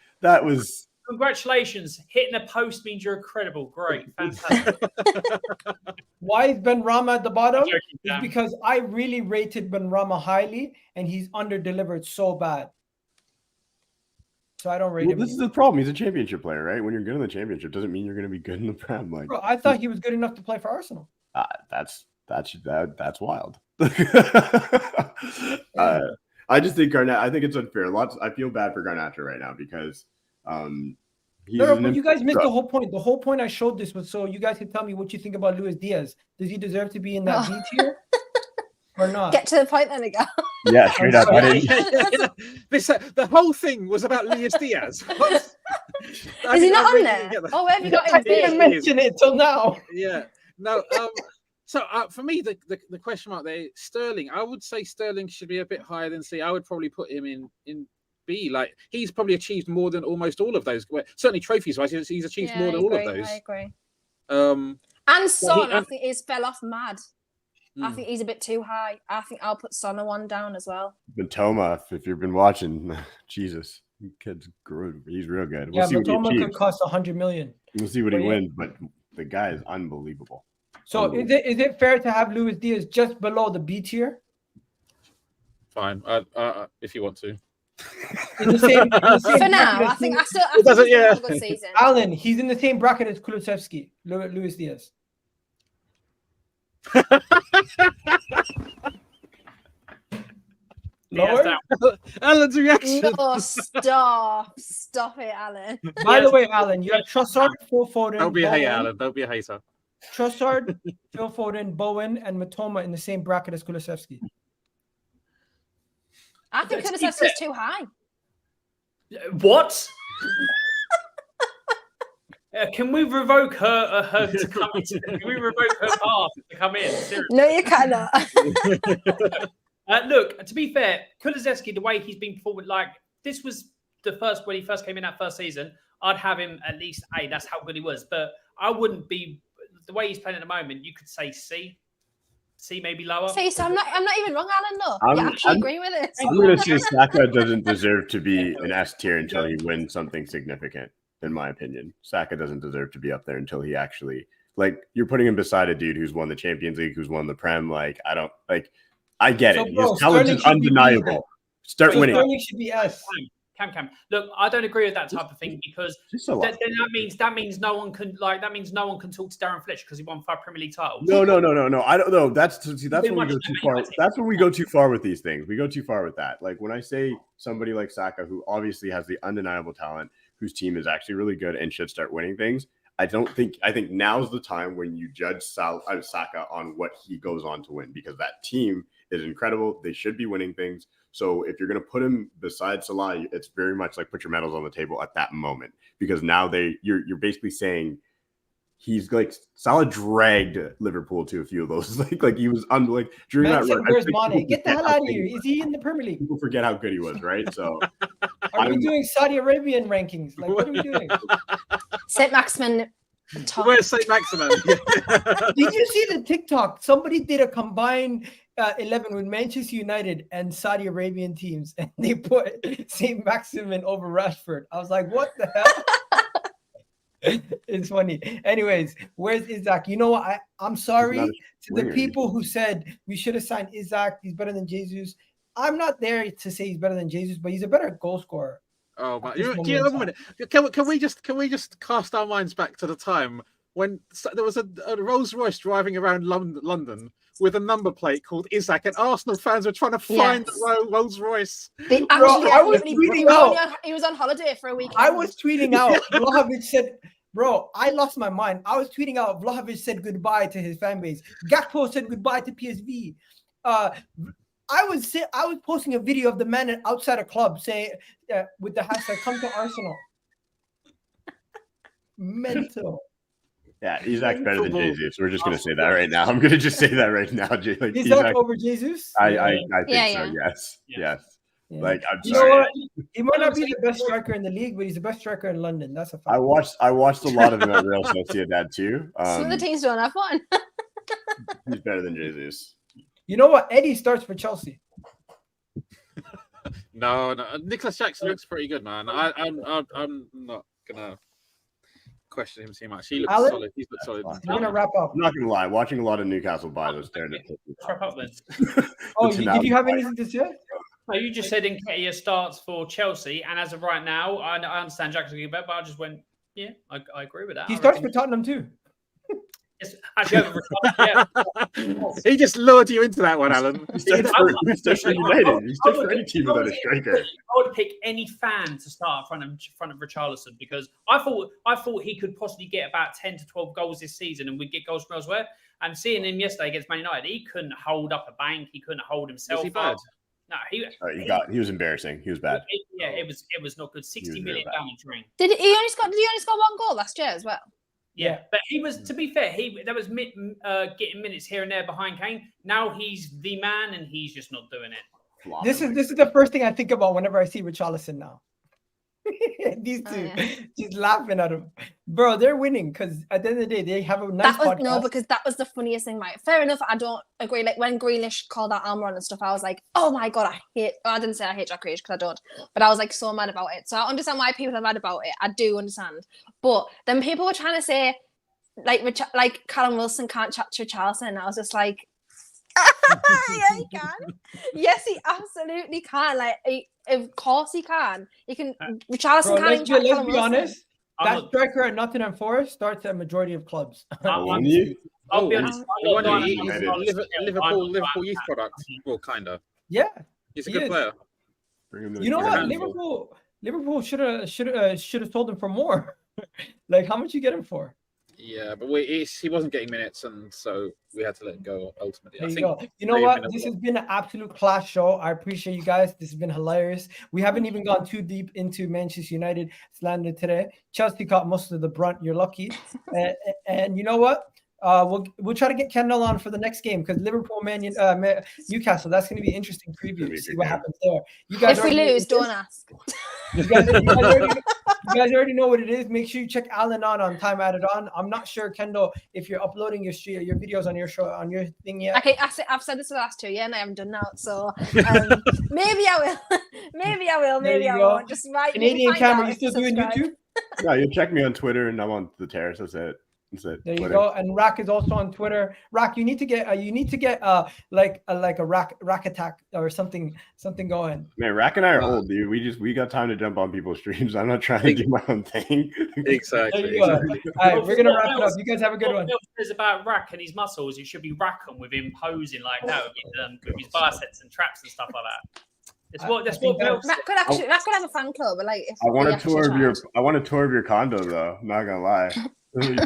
Congratulations. Hitting a post means you're incredible. Great. Fantastic. Why is Ben Rama at the bottom? I'm joking, It's Dan. because I really rated Ben Rama highly, and he's under-delivered so bad. So I don't rate Well, him. this is the problem. He's a championship player, right? When you're good in the championship, doesn't mean you're going to be good in the Prem. Like Bro, I thought he was good enough to play for Arsenal. that's wild. I just think Garnacho. I think it's unfair. I feel bad for Garnacho right now because he's No, an but you guys missed the imp- whole point. The whole point I showed this was so you guys can tell me what you think about Luis Diaz. Does he deserve to be in that B tier or not? Get to the point then, Egal. Yeah, straight up. I didn't, The whole thing was about Luis Diaz. What? Is he not on there? Oh, where have you got I him? didn't B? mention it till now. Yeah. No. So for me, the question mark there, Sterling. I would say Sterling should be a bit higher than C. I would probably put him in B. Like he's probably achieved more than almost all of those. Certainly trophies wise, he's achieved Yeah, more than I all agree, of those. I agree. And And Son, I think he's fell off mad. I think he's a bit too high. I think I'll put Son one down as well. Matoma, if you've been watching, Jesus, kid's good. He's real good. We'll Yeah, see what he Matoma could achieves. cost 100 million. We'll see what he But yeah. wins, but the guy is unbelievable. So is it fair to have Luis Diaz just below the B tier? fine. If you want to. In the same For now, bracket I as think Kul- I still It doesn't- think he's gonna yeah. have a good season. Alan, he's in the same bracket as Kulusevski, Luis Diaz. Lower? Alan's reaction. No, stop it, Alan. By the way, Alan, you have Trossard, Phil Foden, Don't be a hater, Bowen, Alan. Don't be a hater. Trossard, Phil Foden, Bowen, and Matoma in the same bracket as Kulusevski. I think To be Kulusevski's too high. What? Can we revoke her to come in? Can we revoke her path to come in? Seriously. No, you cannot. Look, to be fair, Kulusevski, the way he's been performing, like this was the first when he first came in that first season. I'd have him at least A. That's how good he was, but I wouldn't be the way he's playing at the moment. You could say C, maybe lower. See, so I'm not even wrong, Alan. No, I'm- you actually I'm- agree with it. I'm going to say Saka doesn't deserve to be an S tier until he wins something significant, in my opinion. Saka doesn't deserve to be up there until he actually, like, you're putting him beside a dude who's won the Champions League, who's won the Prem. Like, I get it. bro, His talent Sterling is should be B. undeniable. Start So winning. Sterling should be S. Cam. Look, I don't agree with that type of thing because Just a lot. then that means no one can talk to Darren Fletcher because he won 5 Premier League titles. No. I don't know. That's when we much go too too far. many. That's when we go too far with these things. We go too far with that. Like when I say somebody like Saka, who obviously has the undeniable talent, whose team is actually really good and should start winning things. I think now's the time when you judge Saka on what he goes on to win, because that team is incredible. They should be winning things. So if you're going to put him beside Salah, it's very much like put your medals on the table at that moment, because now you're basically saying he's like Salah dragged Liverpool to a few of those. like he was during Man that said, run. I where's think Mane? people Get the forget hell how out of good here. he Is he in the Premier League? People forget how good he was, right? So Are we doing Saudi Arabian rankings? Like, what are we doing? St. Maximin Where's St. Maximin? Did you see the TikTok? Somebody did a combined 11 with Manchester United and Saudi Arabian teams, and they put St. Maximin over Rashford. I was like, what the hell? It's funny. Anyways, where's Isaac? You know what? I'm sorry to the people who said we should have signed Isaac. He's better than Jesus. I'm not there to say he's better than Jesus, but he's a better goal scorer. Oh man! Do you have a minute? Can we just cast our minds back to the time when there was a Rolls Royce driving around London with a number plate called Isaac, and Arsenal fans were trying to find the Rolls Royce. They he was on holiday for a week. I was tweeting out. Vlahovic said, "Bro, I lost my mind." I was tweeting out. Vlahovic said goodbye to his fan base. Gakpo said goodbye to PSV. I was posting a video of the man outside a club saying with the hashtag "Come to Arsenal." Mental. Yeah, Isaac's better than Jesus. We're just gonna say that right now. I'm gonna just say that right now. Like, Isaac over Jesus? I think so. Yes. Yeah. Like, I'm you sorry. know what? He might not be the best striker in the league, but he's the best striker in London. That's a fact. I watched a lot of him at Real Sociedad too. Some of the teams don't have one. He's better than Jesus. You know what? Eddie starts for Chelsea. No. Nicholas Jackson looks pretty good, man. I'm not gonna question him too much. He looks solid. He's looked solid. We're gonna wrap up. I'm not gonna lie. Watching a lot of Newcastle buys was staring at. Wrap up then. Did you have anything to say? No, you just said Nketiah starts for Chelsea, and as of right now, I understand Jackson getting better, but I just went, yeah, I agree with that. He starts for Tottenham too. Yes, actually, yeah. He just lured you into that one, Alan. He's for United. He's for any team without a striker. I would pick any fan to start in front of Richarlison because I thought he could possibly get about 10 to 12 goals this season, and we'd get goals from elsewhere. And seeing him yesterday against Man United, he couldn't hold up a bank. He couldn't hold himself. Was he bad? No, he was embarrassing. He was bad. It was not good. 60 million down the drain. Did he only score one goal last year as well? Yeah, but he was, to be fair, that was getting minutes here and there behind Kane. Now he's the man, and he's just not doing it. This is the first thing I think about whenever I see Richarlison now. These two just laughing at him, bro. They're winning because at the end of the day, they have a nice podcast. No, because that was the funniest thing, right? Fair enough. I don't agree. Like when Grealish called out Almiron and stuff, I was like, oh my god, I didn't say I hate Jack Grealish because I don't, but I was like so mad about it. So I understand why people are mad about it. I do understand, but then people were trying to say like Callum Wilson can't chat to Richarlison, and I was just like, yeah, he can. Yes, he absolutely can. Like, of course he can. He can. Richarlison can't even chat to Callum Let's be Wilson. honest. That striker at Nottingham Forest starts at a majority of clubs. I'll be honest. Liverpool youth product. Well, kind of. Yeah, he's a good player. You know what? Liverpool should have sold him for more. Like, how much you get him for? Yeah, but he wasn't getting minutes, and so we had to let him go ultimately. There you go. You know what? This has been an absolute class show. I appreciate you guys. This has been hilarious. We haven't even gone too deep into Manchester United slander today. Chelsea got most of the brunt. You're lucky. And you know what? We'll try to get Kendall on for the next game because Liverpool, Newcastle. That's going to be an interesting preview to see what happens there. You guys, if we lose, don't ask. You guys already know what it is. Make sure you check Alan on Time Added On. I'm not sure, Kendall, if you're uploading your videos on your show on your thing yet. Okay, I've said this for the last 2 years and I haven't done that. So maybe I will. Maybe I will. Maybe I won't. Just right. Canadian camera. You still doing YouTube? No, you check me on Twitter, and I'm on the Terrace. That's it. There you go. And Rack is also on Twitter. Rack, you need to get like a rack attack or something going. Man, Rack and I are old, dude. We got time to jump on people's streams. I'm not trying to do my own thing. Exactly. All right, we're gonna wrap it up. You guys have a good one. What says about Rack and his muscles? You should be racking with him posing like that with his biceps and traps and stuff like that. That's what Rack could have a fan club, but like I want a tour of your condo though. I'm not gonna lie.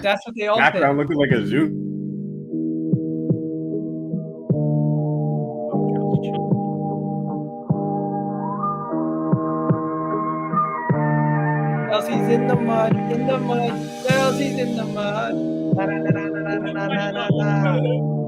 That's what they all background looking like a zoo. Chelsea's in the mud. Chelsea's in the mud. Na, na, na, na, na, na, na, na, na.